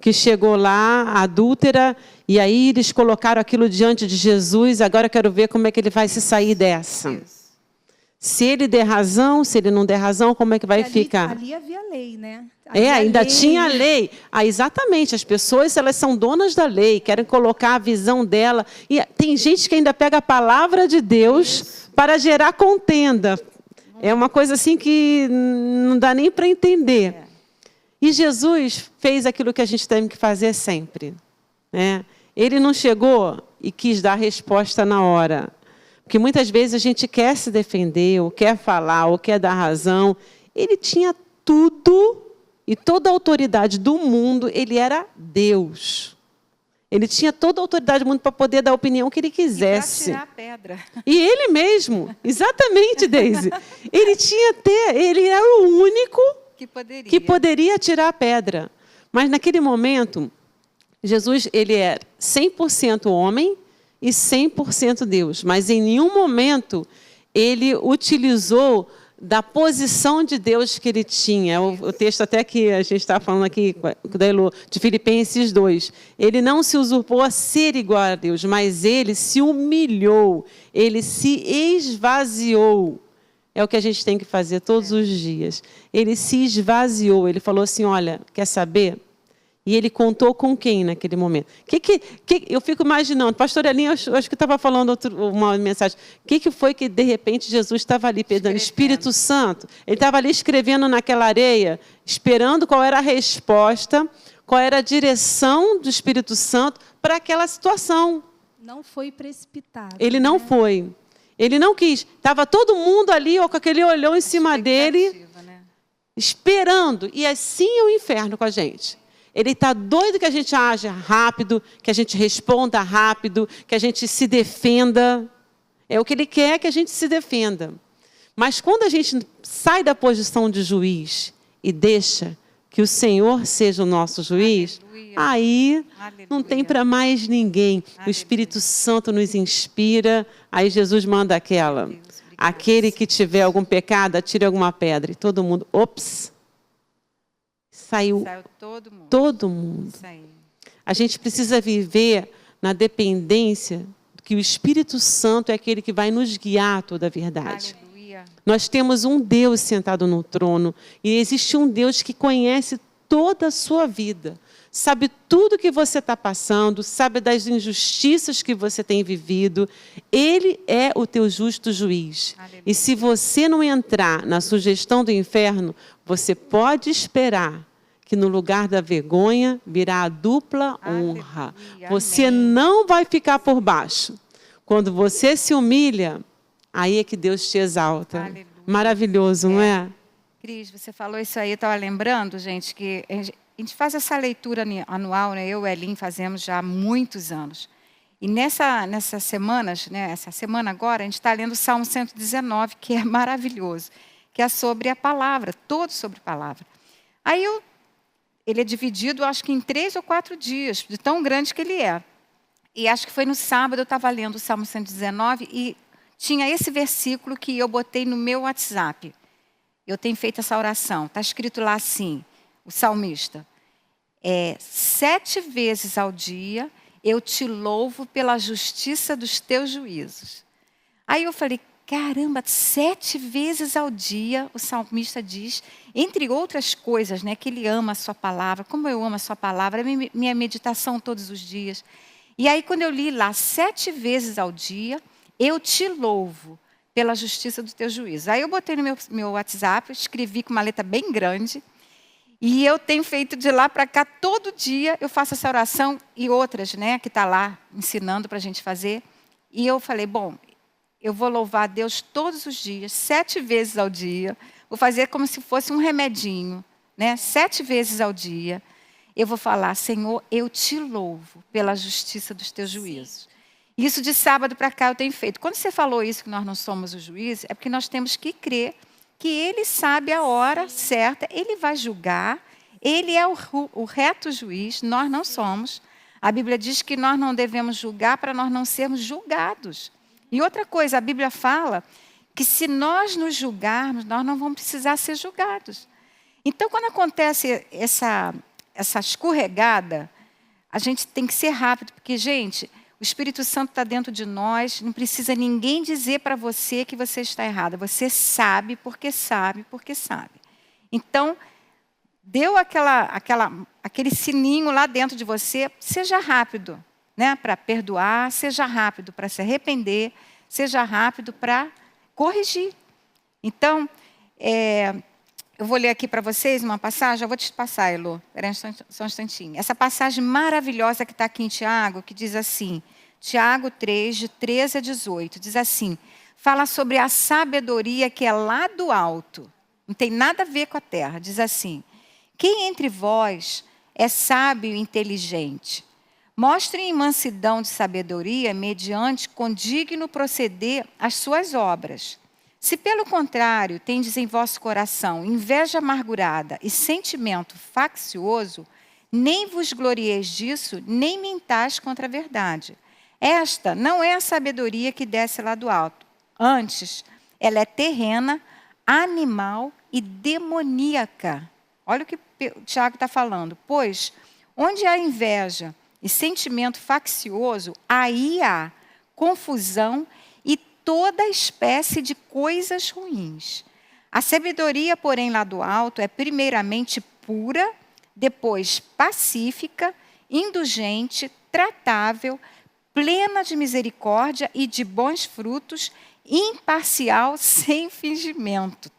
que chegou lá, adúltera, e aí eles colocaram aquilo diante de Jesus. Agora eu quero ver como é que ele vai se sair dessa. Se ele der razão, se ele não der razão, como é que vai ficar? Ali havia lei, né? Ainda tinha a lei. Exatamente, as pessoas, elas são donas da lei, querem colocar a visão dela. E tem gente que ainda pega a palavra de Deus para gerar contenda. É uma coisa assim que não dá nem para entender. E Jesus fez aquilo que a gente tem que fazer sempre. Ele não chegou e quis dar resposta na hora. Porque muitas vezes a gente quer se defender, ou quer falar, ou quer dar razão. Ele tinha tudo e toda a autoridade do mundo. Ele era Deus. Ele tinha toda a autoridade do mundo para poder dar a opinião que ele quisesse. E para tirar a pedra. E ele mesmo, exatamente, Deise. Ele era o único que poderia tirar a pedra. Mas naquele momento, Jesus, ele é 100% homem e 100% Deus. Mas em nenhum momento ele utilizou da posição de Deus que ele tinha. O texto até que a gente está falando aqui, de Filipenses 2. Ele não se usurpou a ser igual a Deus, mas ele se humilhou, ele se esvaziou. É o que a gente tem que fazer todos os dias. Ele se esvaziou, ele falou assim, olha, quer saber? E ele contou com quem naquele momento? Eu fico imaginando, pastor Elinho, acho que estava falando uma mensagem. O que foi que, de repente, Jesus estava ali pedindo? Espírito Santo. Ele estava ali escrevendo naquela areia, esperando qual era a resposta, qual era a direção do Espírito Santo para aquela situação. Não foi precipitado. Ele não foi. Ele não quis. Estava todo mundo ali, com aquele olhão em cima dele, esperando. E assim é o inferno com a gente. Ele está doido que a gente haja rápido, que a gente responda rápido, que a gente se defenda. É o que ele quer, que a gente se defenda. Mas quando a gente sai da posição de juiz e deixa que o Senhor seja o nosso juiz, aí não tem para mais ninguém. O Espírito Santo nos inspira, aí Jesus manda aquele que tiver algum pecado, atire alguma pedra. E todo mundo, ops, saiu todo mundo. A gente precisa viver na dependência que o Espírito Santo é aquele que vai nos guiar a toda a verdade. Aleluia. Nós temos um Deus sentado no trono e existe um Deus que conhece toda a sua vida, sabe tudo que você está passando, sabe das injustiças que você tem vivido. Ele é o teu justo juiz. Aleluia. E se você não entrar na sugestão do inferno, você pode esperar que no lugar da vergonha virá a dupla honra. Aleluia, você não vai ficar por baixo. Quando você se humilha, aí é que Deus te exalta. Aleluia. Maravilhoso, não é? Cris, você falou isso aí, eu estava lembrando, gente, que a gente faz essa leitura anual, né? Eu e a Elin fazemos já há muitos anos. E nessas semanas, né? Essa semana agora, a gente está lendo o Salmo 119, que é maravilhoso, que é sobre a palavra, todo sobre a palavra. Aí ele é dividido, acho que em 3 ou 4 dias, de tão grande que ele é. E acho que foi no sábado, eu estava lendo o Salmo 119 e tinha esse versículo que eu botei no meu WhatsApp. Eu tenho feito essa oração. Está escrito lá assim, o salmista. 7 vezes ao dia eu te louvo pela justiça dos teus juízos. Aí eu falei, caramba, 7 vezes ao dia, o salmista diz, entre outras coisas, né, que ele ama a sua palavra, como eu amo a sua palavra, é minha meditação todos os dias. E aí quando eu li lá, 7 vezes ao dia, eu te louvo pela justiça dos teus juízos. Aí eu botei no meu WhatsApp, escrevi com uma letra bem grande, e eu tenho feito de lá para cá, todo dia eu faço essa oração e outras, né, que está lá ensinando para a gente fazer. E eu falei, bom, eu vou louvar a Deus todos os dias, 7 vezes ao dia. Vou fazer como se fosse um remedinho, né? 7 vezes ao dia. Eu vou falar, Senhor, eu te louvo pela justiça dos teus juízos. Isso de sábado para cá eu tenho feito. Quando você falou isso, que nós não somos os juízes, é porque nós temos que crer que Ele sabe a hora certa, Ele vai julgar, Ele é o reto juiz, nós não somos. A Bíblia diz que nós não devemos julgar para nós não sermos julgados. E outra coisa, a Bíblia fala que se nós nos julgarmos, nós não vamos precisar ser julgados. Então, quando acontece essa escorregada, a gente tem que ser rápido, porque, gente, o Espírito Santo está dentro de nós, não precisa ninguém dizer para você que você está errada. Você sabe, porque sabe, porque sabe. Então, deu aquele sininho lá dentro de você, seja rápido, né, para perdoar, seja rápido para se arrepender, seja rápido para corrigir. Então, eu vou ler aqui para vocês uma passagem, eu vou te passar, Elô, espera só um instantinho. Essa passagem maravilhosa que está aqui em Tiago, que diz assim, Tiago 3, de 13 a 18, diz assim, fala sobre a sabedoria que é lá do alto, não tem nada a ver com a terra, diz assim, quem entre vós é sábio e inteligente? Mostrem mansidão de sabedoria mediante condigno proceder às suas obras. Se, pelo contrário, tendes em vosso coração inveja amargurada e sentimento faccioso, nem vos glorieis disso, nem mintais contra a verdade. Esta não é a sabedoria que desce lá do alto. Antes, ela é terrena, animal e demoníaca. Olha o que o Tiago está falando. Pois, onde há inveja e sentimento faccioso, aí há confusão e toda espécie de coisas ruins. A sabedoria, porém, lá do alto, é primeiramente pura, depois pacífica, indulgente, tratável, plena de misericórdia e de bons frutos, imparcial, sem fingimento.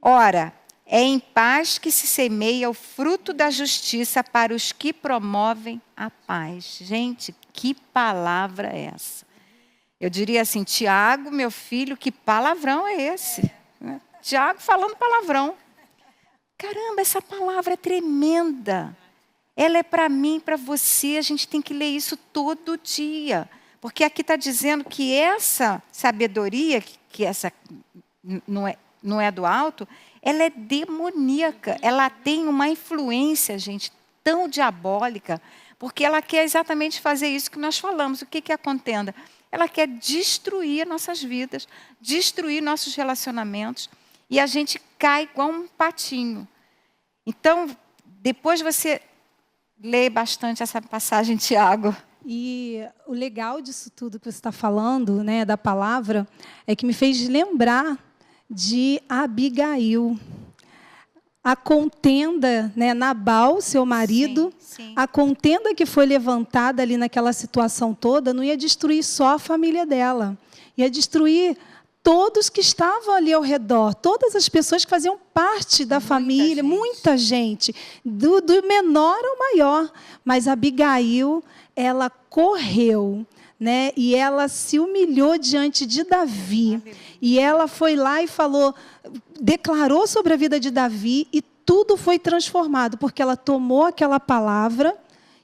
Ora, é em paz que se semeia o fruto da justiça para os que promovem a paz. Gente, que palavra é essa? Eu diria assim, Tiago, meu filho, que palavrão é esse? Tiago falando palavrão. Caramba, essa palavra é tremenda. Ela é para mim, para você, a gente tem que ler isso todo dia. Porque aqui está dizendo que essa sabedoria, que essa não é do alto, ela é demoníaca. Ela tem uma influência, gente, tão diabólica, porque ela quer exatamente fazer isso que nós falamos. O que é a contenda? Ela quer destruir nossas vidas, destruir nossos relacionamentos, e a gente cai igual um patinho. Então, depois você lê bastante essa passagem, Tiago. E o legal disso tudo que você está falando, né, da palavra, é que me fez lembrar de Abigail. A contenda, né, Nabal, seu marido, sim. A contenda que foi levantada ali naquela situação toda, não ia destruir só a família dela, ia destruir todos que estavam ali ao redor, todas as pessoas que faziam parte da família, muita gente, do menor ao maior. Mas Abigail, ela correu, né? E ela se humilhou diante de Davi. Aleluia. E ela foi lá e falou, declarou sobre a vida de Davi e tudo foi transformado, porque ela tomou aquela palavra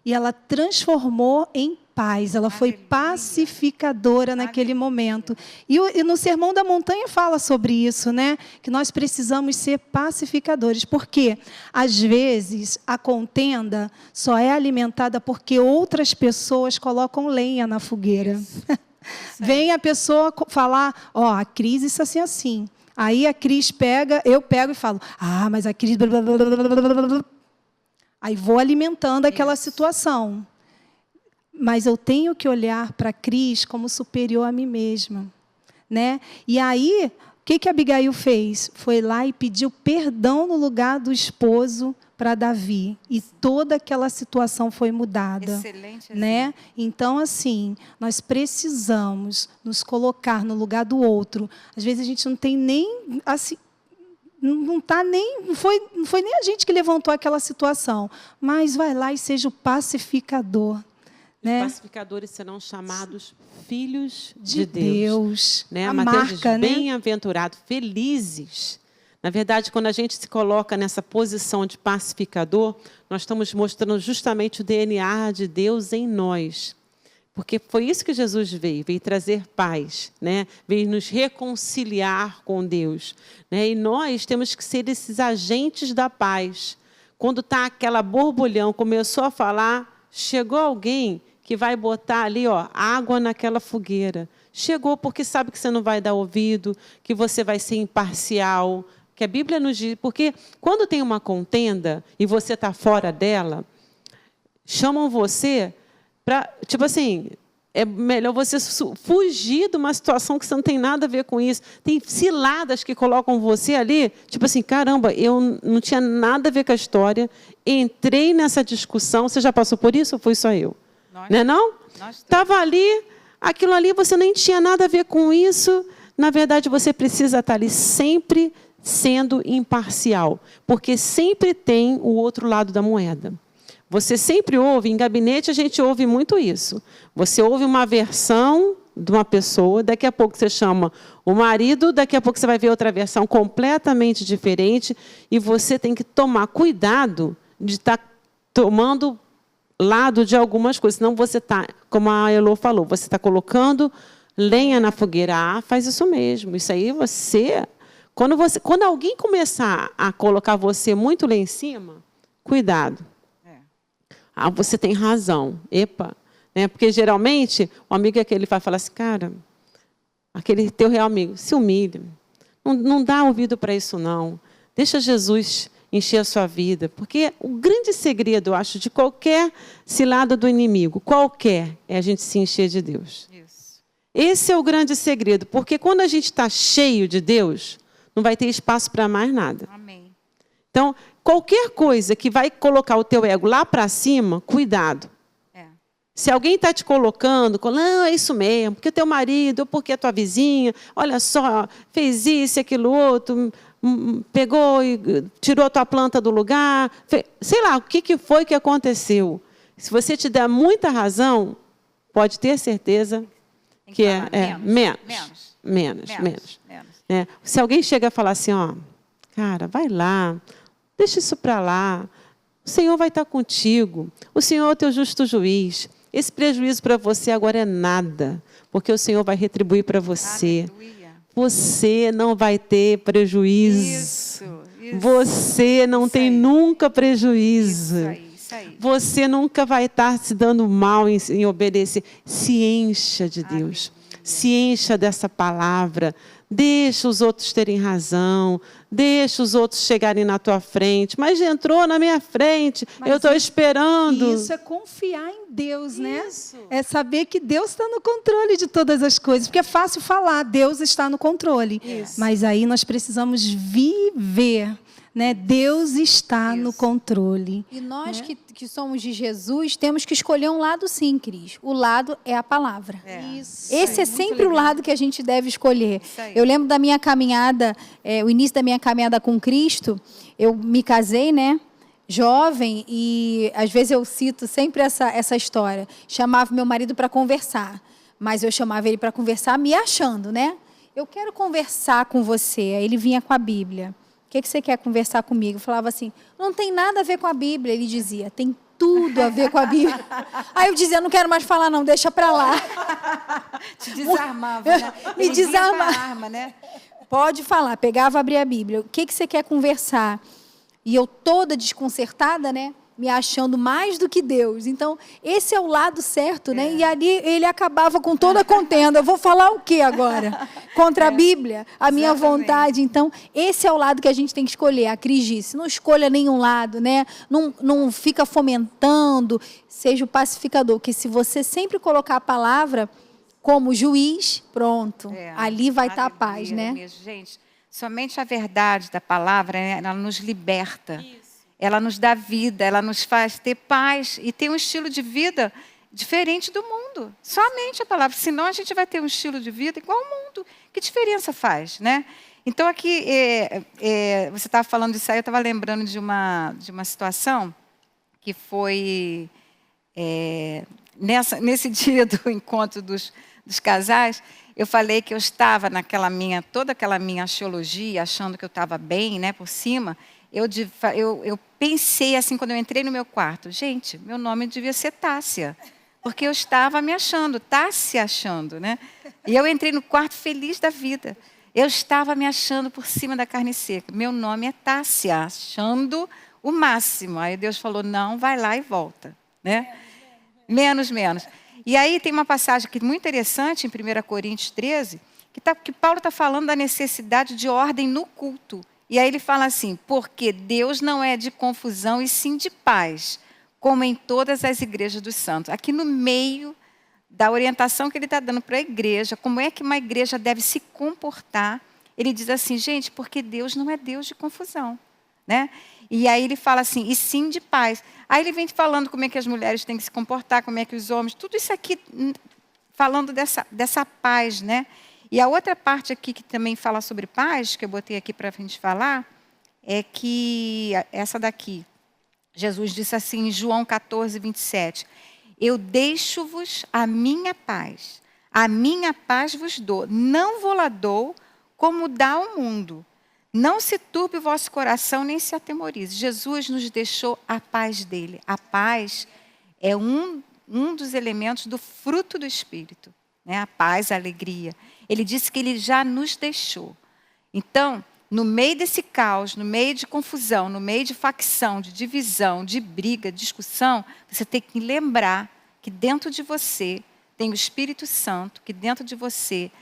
e ela transformou em paz. Ela foi pacificadora naquele momento. E no Sermão da Montanha fala sobre isso, né? Que nós precisamos ser pacificadores. Porque, às vezes, a contenda só é alimentada porque outras pessoas colocam lenha na fogueira. Vem a pessoa falar, a Cris isso assim, assim. Aí a Cris pega, eu pego e falo, mas a Cris... Aí vou alimentando aquela situação. Mas eu tenho que olhar para Cris como superior a mim mesma, né? E aí, o que Abigail fez? Foi lá e pediu perdão no lugar do esposo para Davi. E toda aquela situação foi mudada. Excelente, né? Então, assim, nós precisamos nos colocar no lugar do outro. Às vezes a gente não tem nem... assim, não foi nem a gente que levantou aquela situação. Mas vai lá e seja o pacificador. Né? Os pacificadores serão chamados filhos de Deus. Né? A Mateus marca, diz, bem-aventurados, felizes. Na verdade, quando a gente se coloca nessa posição de pacificador, nós estamos mostrando justamente o DNA de Deus em nós. Porque foi isso que Jesus veio trazer paz, né? Veio nos reconciliar com Deus. Né? E nós temos que ser esses agentes da paz. Quando está aquela borbulhão, começou a falar, chegou alguém que vai botar ali, ó, água naquela fogueira. Chegou porque sabe que você não vai dar ouvido, que você vai ser imparcial, que a Bíblia nos diz, porque quando tem uma contenda e você está fora dela, chamam você para, tipo assim, é melhor você fugir de uma situação que você não tem nada a ver com isso. Tem ciladas que colocam você ali, tipo assim, caramba, eu não tinha nada a ver com a história, entrei nessa discussão, você já passou por isso ou foi só eu? Não é não? Estava ali, aquilo ali, você nem tinha nada a ver com isso, na verdade você precisa estar ali sempre sendo imparcial, porque sempre tem o outro lado da moeda. Você sempre ouve, em gabinete a gente ouve muito isso. Você ouve uma versão de uma pessoa, daqui a pouco você chama o marido, daqui a pouco você vai ver outra versão completamente diferente, e você tem que tomar cuidado de estar tomando lado de algumas coisas, senão você está, como a Elô falou, você está colocando lenha na fogueira. Ah, faz isso mesmo. Isso aí você... Quando alguém começar a colocar você muito lá em cima, cuidado. Ah, você tem razão. Epa. Né? Porque, geralmente, o amigo é aquele que vai falar assim, cara, aquele teu real amigo, se humilha. Não dá ouvido para isso, não. Deixa Jesus encher a sua vida. Porque o grande segredo, eu acho, de qualquer cilada do inimigo, qualquer, é a gente se encher de Deus. Isso. Esse é o grande segredo. Porque quando a gente está cheio de Deus, não vai ter espaço para mais nada. Amém. Então, qualquer coisa que vai colocar o teu ego lá para cima, cuidado. Se alguém está te colocando, não, é isso mesmo, porque teu marido, ou porque a tua vizinha, olha só, fez isso, aquilo outro, pegou e tirou a tua planta do lugar, sei lá, o que foi que aconteceu. Se você te der muita razão, pode ter certeza que menos. Se alguém chega a falar assim, ó, cara, vai lá, deixa isso para lá, o Senhor vai estar contigo, o Senhor é o teu justo juiz. Esse prejuízo para você agora é nada, porque o Senhor vai retribuir para você. Aleluia. Você não vai ter prejuízo. Isso. Você não tem nunca prejuízo. Isso aí. Você nunca vai estar se dando mal em obedecer. Se encha de Deus. Aleluia. Se encha dessa palavra. Deixa os outros terem razão, deixa os outros chegarem na tua frente, mas entrou na minha frente, mas eu estou esperando. Isso é confiar em Deus, né? É saber que Deus está no controle de todas as coisas, porque é fácil falar, Deus está no controle, mas aí nós precisamos viver. Né? Deus está no controle. E nós que somos de Jesus, temos que escolher um lado sim, Cris. O lado é a palavra. Esse é sempre o lado que a gente deve escolher. Eu lembro da minha caminhada, o início da minha caminhada com Cristo, eu me casei, né? Jovem, e às vezes eu cito sempre essa história. Chamava meu marido para conversar, mas eu chamava ele para conversar me achando, né? Eu quero conversar com você. Aí ele vinha com a Bíblia. O que você quer conversar comigo? Eu falava assim, não tem nada a ver com a Bíblia. Ele dizia, tem tudo a ver com a Bíblia. Aí eu dizia, não quero mais falar não, deixa para lá. Te desarmava, né? Me desarmava. Né? Pode falar, pegava, abria a Bíblia. O que você quer conversar? E eu toda desconcertada, né? me achando mais do que Deus. Então, esse é o lado certo, né? E ali ele acabava com toda a contenda. Eu vou falar o quê agora? Contra a Bíblia? A minha vontade. Então, esse é o lado que a gente tem que escolher. A Cris disse, não escolha nenhum lado, né? Não fica fomentando, seja o pacificador. Porque se você sempre colocar a palavra como juiz, pronto. Ali vai estar a paz, né? Mesmo. Gente, somente a verdade da palavra, né, ela nos liberta. Ela nos dá vida, ela nos faz ter paz e ter um estilo de vida diferente do mundo. Somente a palavra. Senão a gente vai ter um estilo de vida igual ao mundo. Que diferença faz, né? Então, aqui, você estava falando disso aí, eu estava lembrando de uma situação que foi nesse dia do encontro dos casais. Eu falei que eu estava toda aquela minha axiologia, achando que eu estava bem, né, por cima. Eu pensei assim, quando eu entrei no meu quarto, gente, meu nome devia ser Tássia, porque eu estava me achando, Tássia achando, né? E eu entrei no quarto feliz da vida. Eu estava me achando por cima da carne seca. Meu nome é Tássia, achando o máximo. Aí Deus falou, não, vai lá e volta, né? Menos. E aí tem uma passagem aqui muito interessante, em 1 Coríntios 13, que Paulo está falando da necessidade de ordem no culto. E aí ele fala assim, porque Deus não é de confusão e sim de paz, como em todas as igrejas dos santos. Aqui no meio da orientação que ele está dando para a igreja, como é que uma igreja deve se comportar, ele diz assim, gente, porque Deus não é Deus de confusão, né? E aí ele fala assim, e sim de paz. Aí ele vem falando como é que as mulheres têm que se comportar, como é que os homens, tudo isso aqui falando dessa paz, né? E a outra parte aqui que também fala sobre paz, que eu botei aqui para a gente falar, é que essa daqui, Jesus disse assim em João 14, 27, eu deixo-vos a minha paz vos dou, não vou lá dou como dá ao mundo. Não se turbe o vosso coração, nem se atemorize. Jesus nos deixou a paz dele. A paz é um dos elementos do fruto do Espírito, né? A paz, a alegria. Ele disse que ele já nos deixou. Então, no meio desse caos, no meio de confusão, no meio de facção, de divisão, de briga, de discussão, você tem que lembrar que dentro de você tem o Espírito Santo, que dentro de você,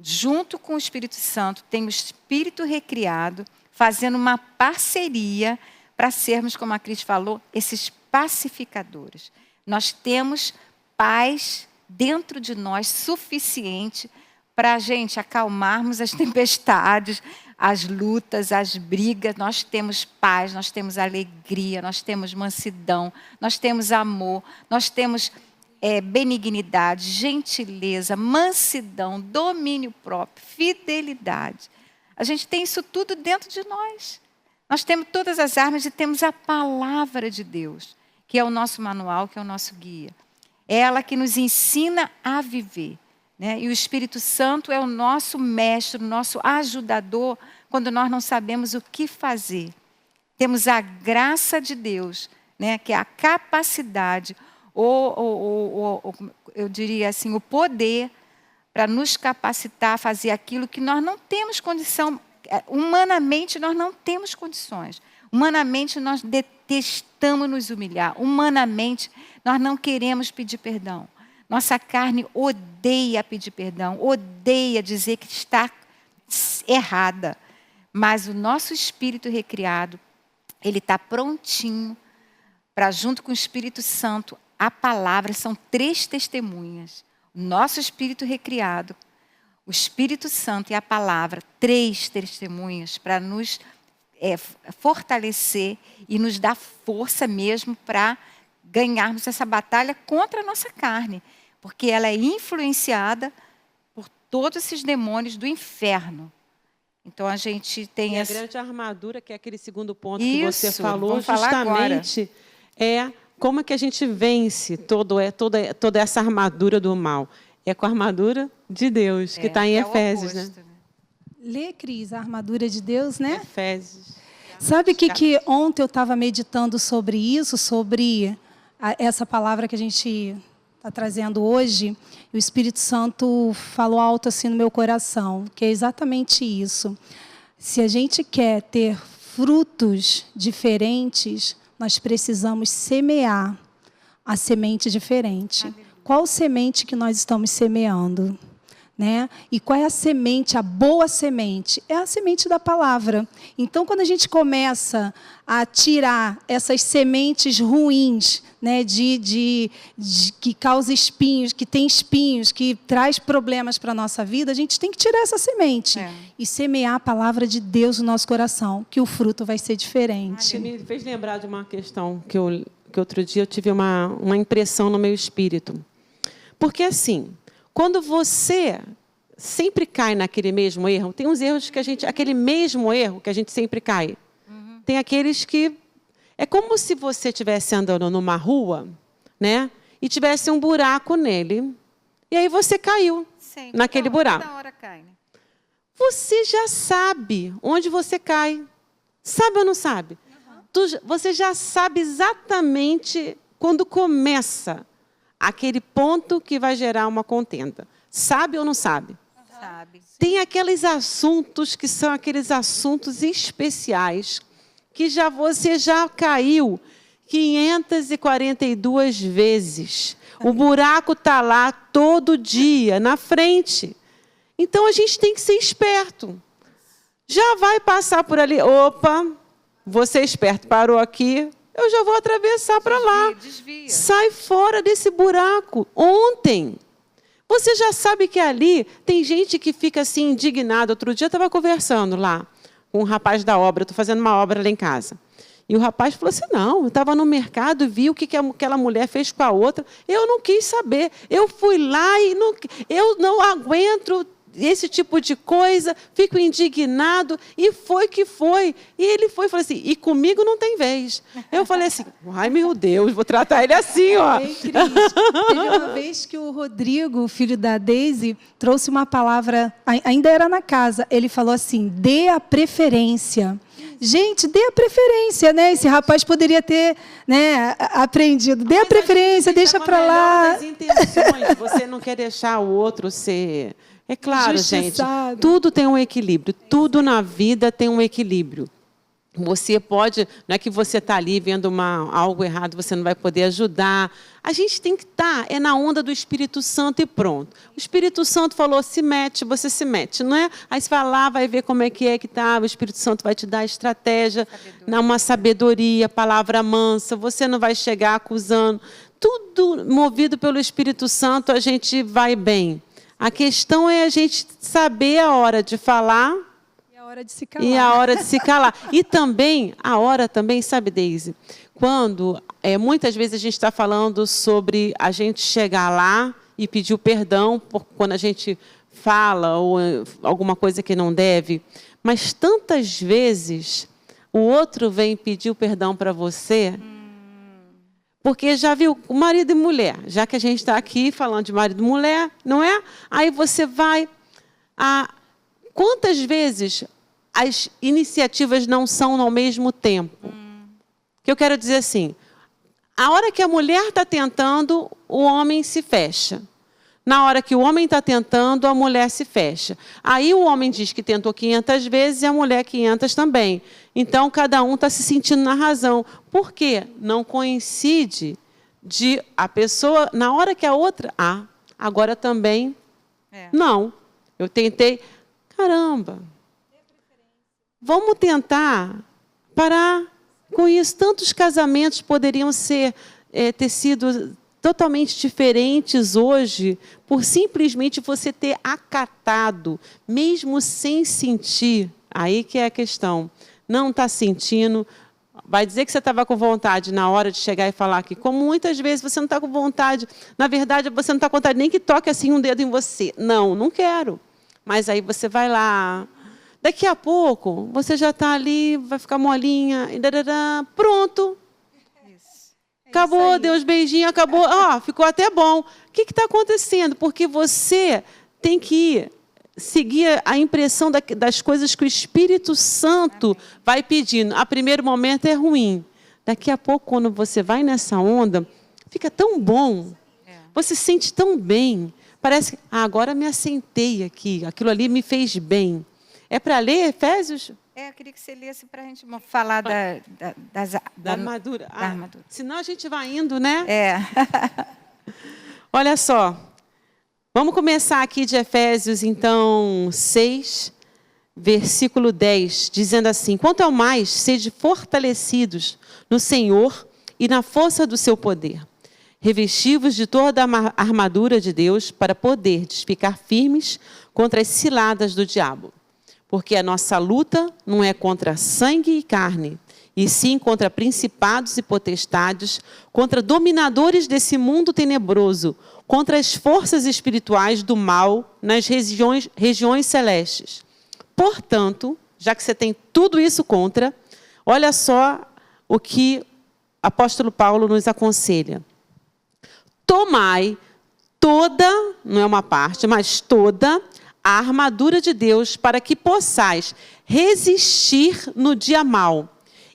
junto com o Espírito Santo, tem o Espírito recriado, fazendo uma parceria para sermos, como a Cris falou, esses pacificadores. Nós temos paz dentro de nós suficiente para a gente acalmarmos as tempestades, as lutas, as brigas. Nós temos paz, nós temos alegria, nós temos mansidão, nós temos amor, nós temos benignidade, gentileza, mansidão, domínio próprio, fidelidade. A gente tem isso tudo dentro de nós. Nós temos todas as armas e temos a palavra de Deus, que é o nosso manual, que é o nosso guia. É ela que nos ensina a viver, né? E o Espírito Santo é o nosso mestre, o nosso ajudador, quando nós não sabemos o que fazer. Temos a graça de Deus, né? Que é a capacidade, eu diria assim, o poder para nos capacitar a fazer aquilo que nós não temos condição. Humanamente, nós não temos condições. Humanamente, nós detestamos nos humilhar. Humanamente, nós não queremos pedir perdão. Nossa carne odeia pedir perdão, odeia dizer que está errada. Mas o nosso espírito recriado, ele está prontinho para, junto com o Espírito Santo, a palavra, são 3 testemunhas. O nosso espírito recriado, o Espírito Santo e a palavra, 3 testemunhas para nos fortalecer e nos dar força mesmo para ganharmos essa batalha contra a nossa carne, porque ela é influenciada por todos esses demônios do inferno. Então a gente tem a grande armadura, que é aquele segundo ponto que você falou, justamente é como é que a gente vence toda essa armadura do mal. É com a armadura de Deus, que está em Efésios, oposto, né? Lê, Cris, a armadura de Deus, né? Efésios. Sabe que ontem eu estava meditando sobre isso, sobre essa palavra que a gente está trazendo hoje, e o Espírito Santo falou alto assim no meu coração, que é exatamente isso. Se a gente quer ter frutos diferentes, nós precisamos semear a semente diferente. Qual semente que nós estamos semeando? Né? E qual é a semente, a boa semente? É a semente da palavra. Então, quando a gente começa a tirar essas sementes ruins, né, que causa espinhos, que tem espinhos, que traz problemas para a nossa vida, a gente tem que tirar essa semente e semear a palavra de Deus no nosso coração, que o fruto vai ser diferente. Me fez lembrar de uma questão que outro dia eu tive uma impressão no meu espírito. Porque assim, quando você sempre cai naquele mesmo erro, tem uns erros que aquele mesmo erro que a gente sempre cai. Tem aqueles que é como se você estivesse andando numa rua, né? E tivesse um buraco nele. E aí você caiu naquele buraco. Toda hora cai, né? Você já sabe onde você cai. Sabe ou não sabe? Você já sabe exatamente quando começa aquele ponto que vai gerar uma contenda. Sabe ou não sabe? Sabe. Tem aqueles assuntos que são aqueles assuntos especiais que você já caiu 542 vezes. O buraco está lá todo dia, na frente. Então, a gente tem que ser esperto. Já vai passar por ali. Opa, você é esperto, parou aqui. Eu já vou atravessar para lá. Desvia. Sai fora desse buraco. Ontem, você já sabe que ali tem gente que fica assim indignada. Outro dia eu estava conversando lá com um rapaz da obra. Estou fazendo uma obra lá em casa. E o rapaz falou assim, não, eu estava no mercado e vi o que aquela mulher fez com a outra. Eu não quis saber. Eu fui lá e eu não aguento esse tipo de coisa, fico indignado, e foi que foi. E ele foi e falou assim, e comigo não tem vez. Eu falei assim, ai meu Deus, vou tratar ele assim, ó. Teve uma vez que o Rodrigo, filho da Deise, trouxe uma palavra, ainda era na casa, ele falou assim, dê a preferência. Gente, dê a preferência, né? Esse rapaz poderia ter, né, aprendido. Dê a preferência, deixa para lá. Das intenções, você não quer deixar o outro ser... É claro, gente, tudo tem um equilíbrio. Tudo na vida tem um equilíbrio. Você pode... Não é que você está ali vendo algo errado, você não vai poder ajudar. A gente tem que estar na onda do Espírito Santo e pronto. O Espírito Santo falou, se mete, você se mete, não é? Aí você vai lá, vai ver como é que está. O Espírito Santo vai te dar estratégia, uma sabedoria, palavra mansa. Você não vai chegar acusando. Tudo movido pelo Espírito Santo, a gente vai bem. A questão é a gente saber a hora de falar e a hora de se calar. E a hora de se calar. E também, a hora também, sabe, Deise? Quando, muitas vezes a gente está falando sobre a gente chegar lá e pedir o perdão quando a gente fala ou alguma coisa que não deve. Mas tantas vezes o outro vem pedir o perdão para você... Porque já viu, marido e mulher, já que a gente está aqui falando de marido e mulher, não é? Aí você vai... Quantas vezes as iniciativas não são ao mesmo tempo? Que eu quero dizer assim, a hora que a mulher está tentando, o homem se fecha. Na hora que o homem está tentando, a mulher se fecha. Aí o homem diz que tentou 500 vezes e a mulher 500 também. Então, cada um está se sentindo na razão. Por quê? Não coincide de a pessoa, na hora que a outra... agora também... Não, eu tentei... Caramba, vamos tentar parar com isso. Tantos casamentos poderiam ter sido... totalmente diferentes hoje, por simplesmente você ter acatado, mesmo sem sentir. Aí que é a questão. Não está sentindo, vai dizer que você estava com vontade na hora de chegar e falar aqui. Como muitas vezes você não está com vontade, na verdade, você não está com vontade nem que toque assim um dedo em você. Não quero. Mas aí você vai lá. Daqui a pouco, você já está ali, vai ficar molinha, e pronto. Acabou, deu os beijinhos, acabou. Ficou até bom. O que está acontecendo? Porque você tem que seguir a impressão das coisas que o Espírito Santo vai pedindo. A primeiro momento é ruim. Daqui a pouco, quando você vai nessa onda, fica tão bom. Você se sente tão bem. Parece que agora me assentei aqui. Aquilo ali me fez bem. É para ler Efésios? Eu queria que você lesse para a gente falar da armadura. Da armadura. Senão a gente vai indo, né? Olha só. Vamos começar aqui de Efésios, então, 6, versículo 10, dizendo assim: quanto ao mais, sede fortalecidos no Senhor e na força do seu poder. Revestivos de toda a armadura de Deus para poderdes ficar firmes contra as ciladas do diabo. Porque a nossa luta não é contra sangue e carne, e sim contra principados e potestades, contra dominadores desse mundo tenebroso, contra as forças espirituais do mal nas regiões celestes. Portanto, já que você tem tudo isso contra, olha só o que o apóstolo Paulo nos aconselha. Tomai toda, não é uma parte, mas toda a armadura de Deus para que possais resistir no dia mau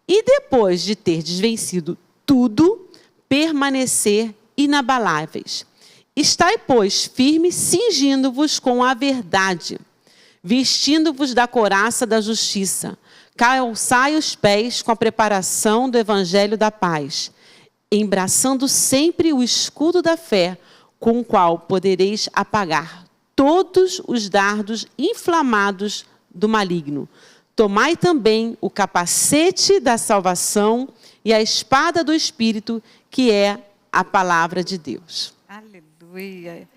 e depois de ter desvencido tudo, permanecer inabaláveis. Estai, pois, firmes, cingindo-vos com a verdade, vestindo-vos da couraça da justiça, calçai os pés com a preparação do evangelho da paz, embraçando sempre o escudo da fé, com o qual podereis apagar todos os dardos inflamados do maligno. Tomai também o capacete da salvação e a espada do Espírito, que é a palavra de Deus. Aleluia.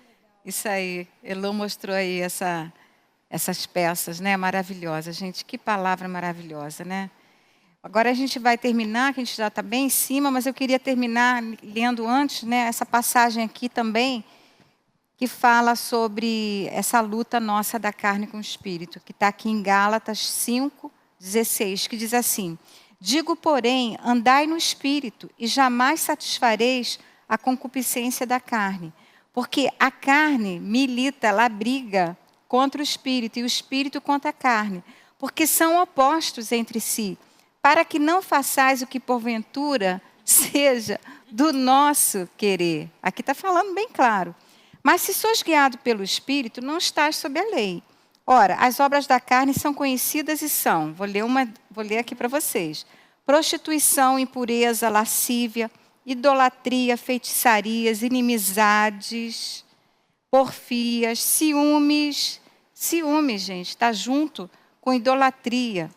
Isso aí, Elô mostrou aí essas peças, né? Maravilhosas, gente. Que palavra maravilhosa, né? Agora a gente vai terminar, que a gente já está bem em cima, mas eu queria terminar lendo antes, né, essa passagem aqui também, que fala sobre essa luta nossa da carne com o espírito, que está aqui em Gálatas 5:16, que diz assim: digo, porém, andai no espírito, e jamais satisfareis a concupiscência da carne, porque a carne milita, ela briga contra o espírito, e o espírito contra a carne, porque são opostos entre si, para que não façais o que porventura seja do nosso querer. Aqui está falando bem claro. Mas se sois guiado pelo Espírito, não estás sob a lei. Ora, as obras da carne são conhecidas e são, vou ler aqui para vocês: prostituição, impureza, lascívia, idolatria, feitiçarias, inimizades, porfias, ciúmes, gente, está junto com idolatria,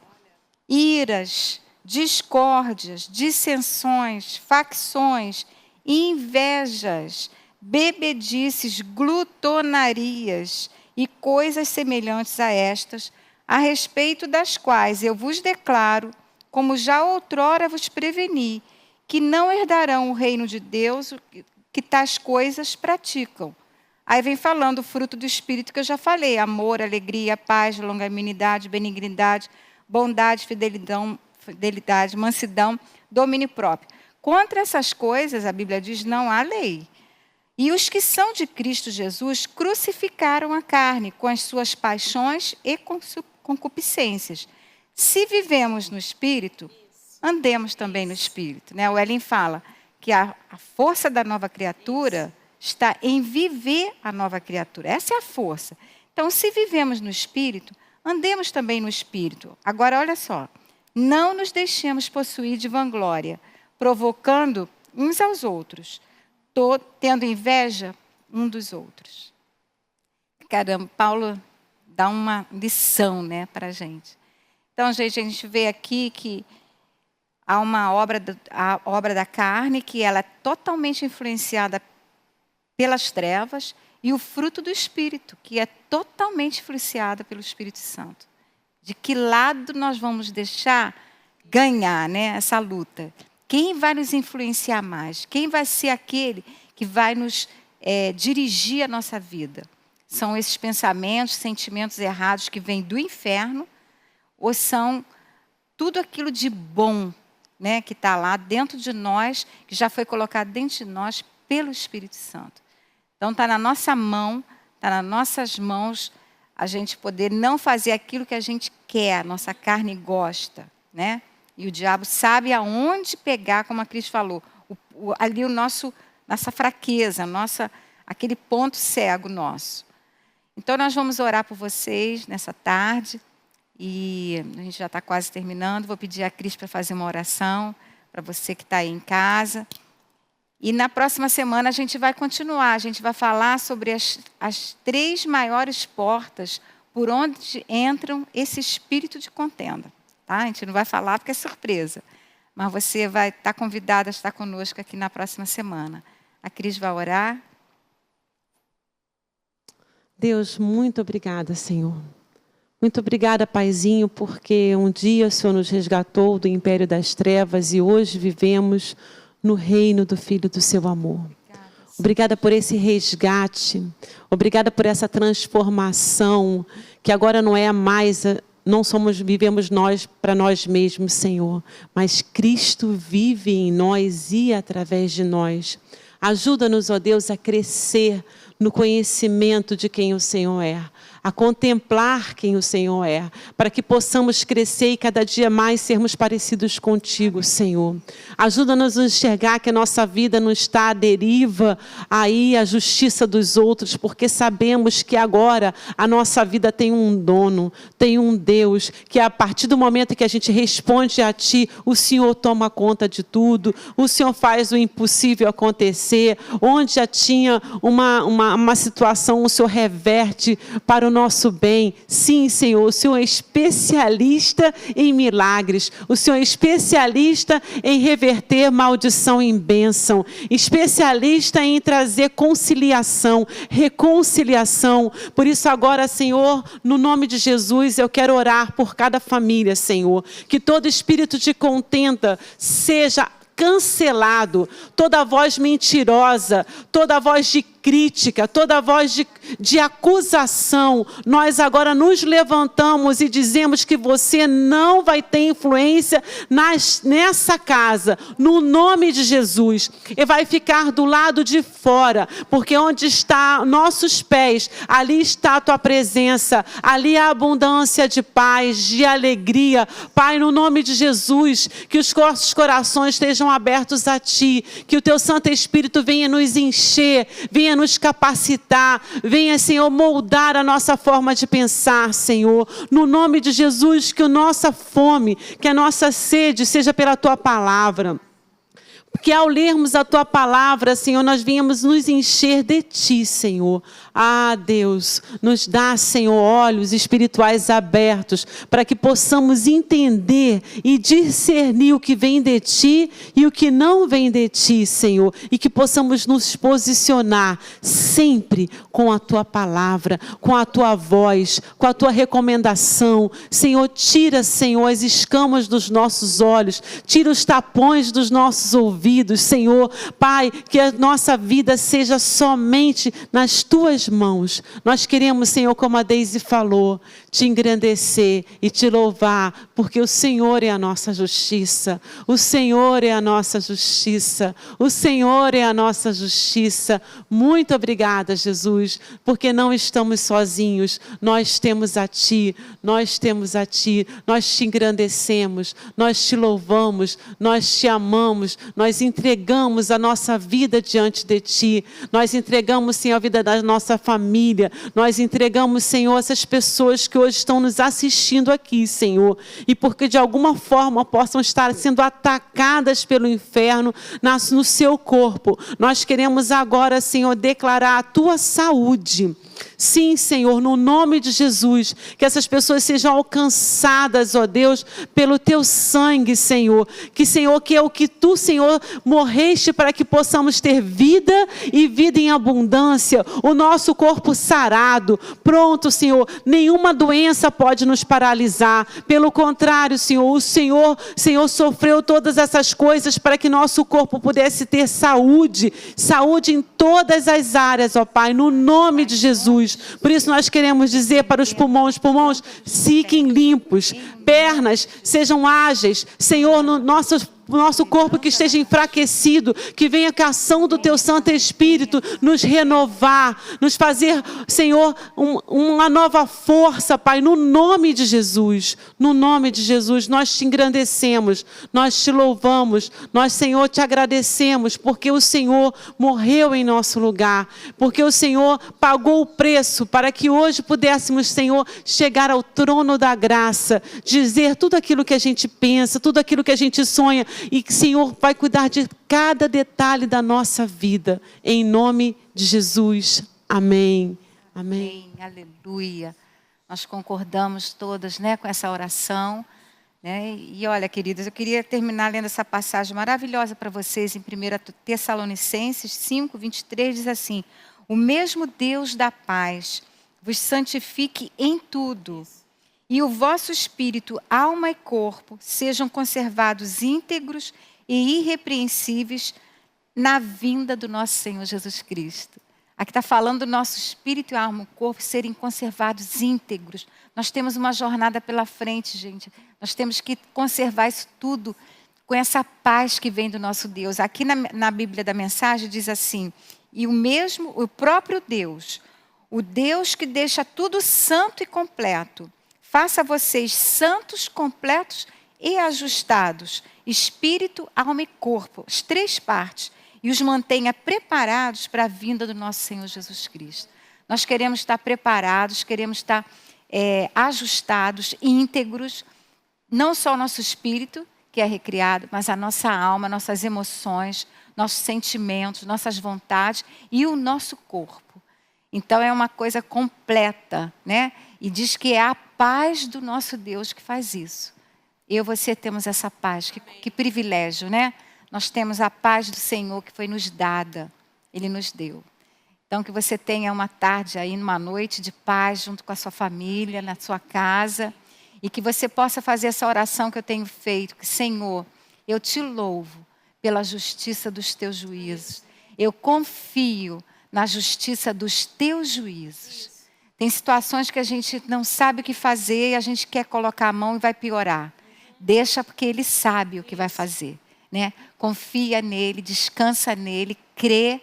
iras, discórdias, dissensões, facções, invejas, bebedices, glutonarias e coisas semelhantes a estas, a respeito das quais eu vos declaro, como já outrora vos preveni, que não herdarão o reino de Deus que tais coisas praticam. Aí vem falando o fruto do Espírito que eu já falei: amor, alegria, paz, longanimidade, benignidade, bondade, fidelidade, mansidão, domínio próprio. Contra essas coisas, a Bíblia diz, não há lei. E os que são de Cristo Jesus crucificaram a carne com as suas paixões e concupiscências. Se vivemos no Espírito, andemos também no Espírito. Né? O Ellen fala que a força da nova criatura está em viver a nova criatura. Essa é a força. Então, se vivemos no Espírito, andemos também no Espírito. Agora, olha só. Não nos deixemos possuir de vanglória, provocando uns aos outros, tendo inveja um dos outros. Caramba, Paulo dá uma lição, né, para a gente. Então, gente, a gente vê aqui que há uma a obra da carne, que ela é totalmente influenciada pelas trevas, e o fruto do Espírito, que é totalmente influenciada pelo Espírito Santo. De que lado nós vamos deixar ganhar, né, essa luta? Quem vai nos influenciar mais? Quem vai ser aquele que vai nos dirigir a nossa vida? São esses pensamentos, sentimentos errados que vêm do inferno, ou são tudo aquilo de bom, né, que está lá dentro de nós, que já foi colocado dentro de nós pelo Espírito Santo? Então, está na nossa mão, está nas nossas mãos, a gente poder não fazer aquilo que a gente quer, a nossa carne gosta, né? E o diabo sabe aonde pegar, como a Cris falou, ali nossa fraqueza, aquele ponto cego nosso. Então, nós vamos orar por vocês nessa tarde, E a gente já está quase terminando. Vou pedir a Cris para fazer uma oração para você que está aí em casa. E na próxima semana a gente vai continuar. A gente vai falar sobre as 3 maiores portas por onde entram esse espírito de contenda. Tá? A gente não vai falar porque é surpresa. Mas você vai estar convidada a estar conosco aqui na próxima semana. A Cris vai orar. Deus, muito obrigada, Senhor. Muito obrigada, Paizinho, porque um dia o Senhor nos resgatou do império das trevas e hoje vivemos no reino do Filho do seu amor. Obrigada por esse resgate. Obrigada por essa transformação, que agora não é mais... vivemos nós para nós mesmos, Senhor, mas Cristo vive em nós e através de nós. Ajuda-nos, ó Deus, a crescer no conhecimento de quem o Senhor é, a contemplar quem o Senhor é, para que possamos crescer e cada dia mais sermos parecidos contigo, Senhor. Ajuda-nos a enxergar que a nossa vida não está à deriva aí à justiça dos outros, porque sabemos que agora a nossa vida tem um dono, tem um Deus, que a partir do momento que a gente responde a Ti, o Senhor toma conta de tudo, o Senhor faz o impossível acontecer, onde já tinha uma situação, o Senhor reverte para o nosso bem. Sim, Senhor, o Senhor é especialista em milagres, o Senhor é especialista em reverter maldição em bênção, especialista em trazer conciliação, reconciliação. Por isso agora, Senhor, no nome de Jesus, eu quero orar por cada família, Senhor, que todo espírito de contenda seja cancelado, toda voz mentirosa, toda voz de crítica, toda voz de acusação, nós agora nos levantamos e dizemos que você não vai ter influência nessa casa, no nome de Jesus, e vai ficar do lado de fora, porque onde está nossos pés, ali está a tua presença, ali há abundância de paz, de alegria. Pai, no nome de Jesus, que os nossos corações estejam abertos a Ti, que o Teu Santo Espírito venha nos encher, venha nos capacitar, venha, Senhor, moldar a nossa forma de pensar, Senhor. No nome de Jesus, que a nossa fome, que a nossa sede seja pela Tua palavra. Porque ao lermos a Tua palavra, Senhor, nós viemos nos encher de Ti, Senhor. Ah, Deus, nos dá, Senhor, olhos espirituais abertos para que possamos entender e discernir o que vem de Ti e o que não vem de Ti, Senhor. E que possamos nos posicionar sempre com a Tua palavra, com a Tua voz, com a Tua recomendação. Senhor, tira, Senhor, as escamas dos nossos olhos, tira os tapões dos nossos ouvidos, Senhor. Pai, que a nossa vida seja somente nas Tuas mãos. Nós queremos, Senhor, como a Deise falou, te engrandecer e te louvar, porque o Senhor é a nossa justiça. O Senhor é a nossa justiça. O Senhor é a nossa justiça. Muito obrigada, Jesus, porque não estamos sozinhos. Nós temos a Ti, nós temos a Ti, nós te engrandecemos, nós te louvamos, nós te amamos, nós entregamos a nossa vida diante de Ti, nós entregamos, Senhor, a vida da nossa família, nós entregamos, Senhor, essas pessoas que hoje estão nos assistindo aqui, Senhor, e porque de alguma forma possam estar sendo atacadas pelo inferno no seu corpo. Nós queremos agora, Senhor, declarar a Tua saúde. Sim, Senhor, no nome de Jesus, que essas pessoas sejam alcançadas, ó Deus, pelo Teu sangue, Senhor. Que, Senhor, que é o que Tu, Senhor, morreste para que possamos ter vida e vida em abundância. O nosso corpo sarado, pronto, Senhor. Nenhuma doença pode nos paralisar. Pelo contrário, Senhor, o Senhor sofreu todas essas coisas para que nosso corpo pudesse ter saúde. Saúde em todas as áreas, ó Pai, no nome de Jesus. Por isso nós queremos dizer para os pulmões fiquem limpos, pernas sejam ágeis, Senhor, no nosso nosso corpo que esteja enfraquecido, que venha com a ação do Teu Santo Espírito nos renovar, nos fazer, Senhor, uma nova força, Pai, no nome de Jesus. No nome de Jesus, nós te engrandecemos, nós te louvamos, nós, Senhor, te agradecemos, porque o Senhor morreu em nosso lugar, porque o Senhor pagou o preço para que hoje pudéssemos, Senhor, chegar ao trono da graça, dizer tudo aquilo que a gente pensa, tudo aquilo que a gente sonha, e que o Senhor vai cuidar de cada detalhe da nossa vida, em nome de Jesus. Amém. Amém. Aleluia. Nós concordamos todas, né, com essa oração. Né? E olha, queridas, eu queria terminar lendo essa passagem maravilhosa para vocês em 1 Tessalonicenses 5, 23, diz assim: o mesmo Deus da paz vos santifique em tudo, e o vosso espírito, alma e corpo sejam conservados íntegros e irrepreensíveis na vinda do nosso Senhor Jesus Cristo. Aqui está falando do nosso espírito, alma e corpo serem conservados íntegros. Nós temos uma jornada pela frente, gente. Nós temos que conservar isso tudo com essa paz que vem do nosso Deus. Aqui na Bíblia da Mensagem diz assim: e o próprio Deus, o Deus que deixa tudo santo e completo, faça vocês santos, completos e ajustados, espírito, alma e corpo, as três partes, e os mantenha preparados para a vinda do nosso Senhor Jesus Cristo. Nós queremos estar preparados, queremos estar ajustados, íntegros, não só o nosso espírito, que é recriado, mas a nossa alma, nossas emoções, nossos sentimentos, nossas vontades e o nosso corpo. Então é uma coisa completa, né? E diz que é a paz do nosso Deus que faz isso. Eu e você temos essa paz, que privilégio, né? Nós temos a paz do Senhor que foi nos dada, Ele nos deu. Então que você tenha uma tarde aí, uma noite de paz junto com a sua família, na sua casa, e que você possa fazer essa oração que eu tenho feito, que Senhor, eu te louvo pela justiça dos teus juízos. Eu confio na justiça dos teus juízos. Tem situações que a gente não sabe o que fazer e a gente quer colocar a mão e vai piorar. Deixa, porque Ele sabe o que vai fazer, né? Confia nele, descansa nele, crê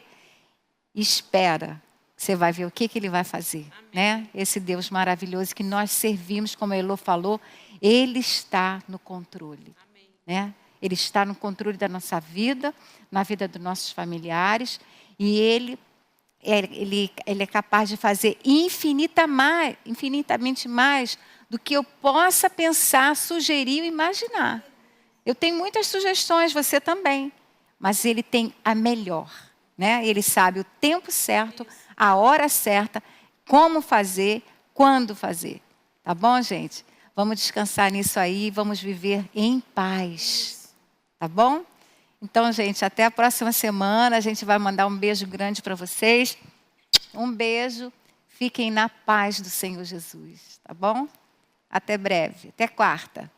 e espera. Você vai ver o que Ele vai fazer, né? Esse Deus maravilhoso que nós servimos, como a Elô falou, Ele está no controle, né? Ele está no controle da nossa vida, na vida dos nossos familiares, e Ele é capaz de fazer infinitamente mais do que eu possa pensar, sugerir ou imaginar. Eu tenho muitas sugestões, você também, mas Ele tem a melhor, né? Ele sabe o tempo certo, a hora certa, como fazer, quando fazer. Tá bom, gente? Vamos descansar nisso aí, vamos viver em paz. Tá bom? Então, gente, até a próxima semana. A gente vai mandar um beijo grande para vocês. Um beijo. Fiquem na paz do Senhor Jesus. Tá bom? Até breve. Até quarta.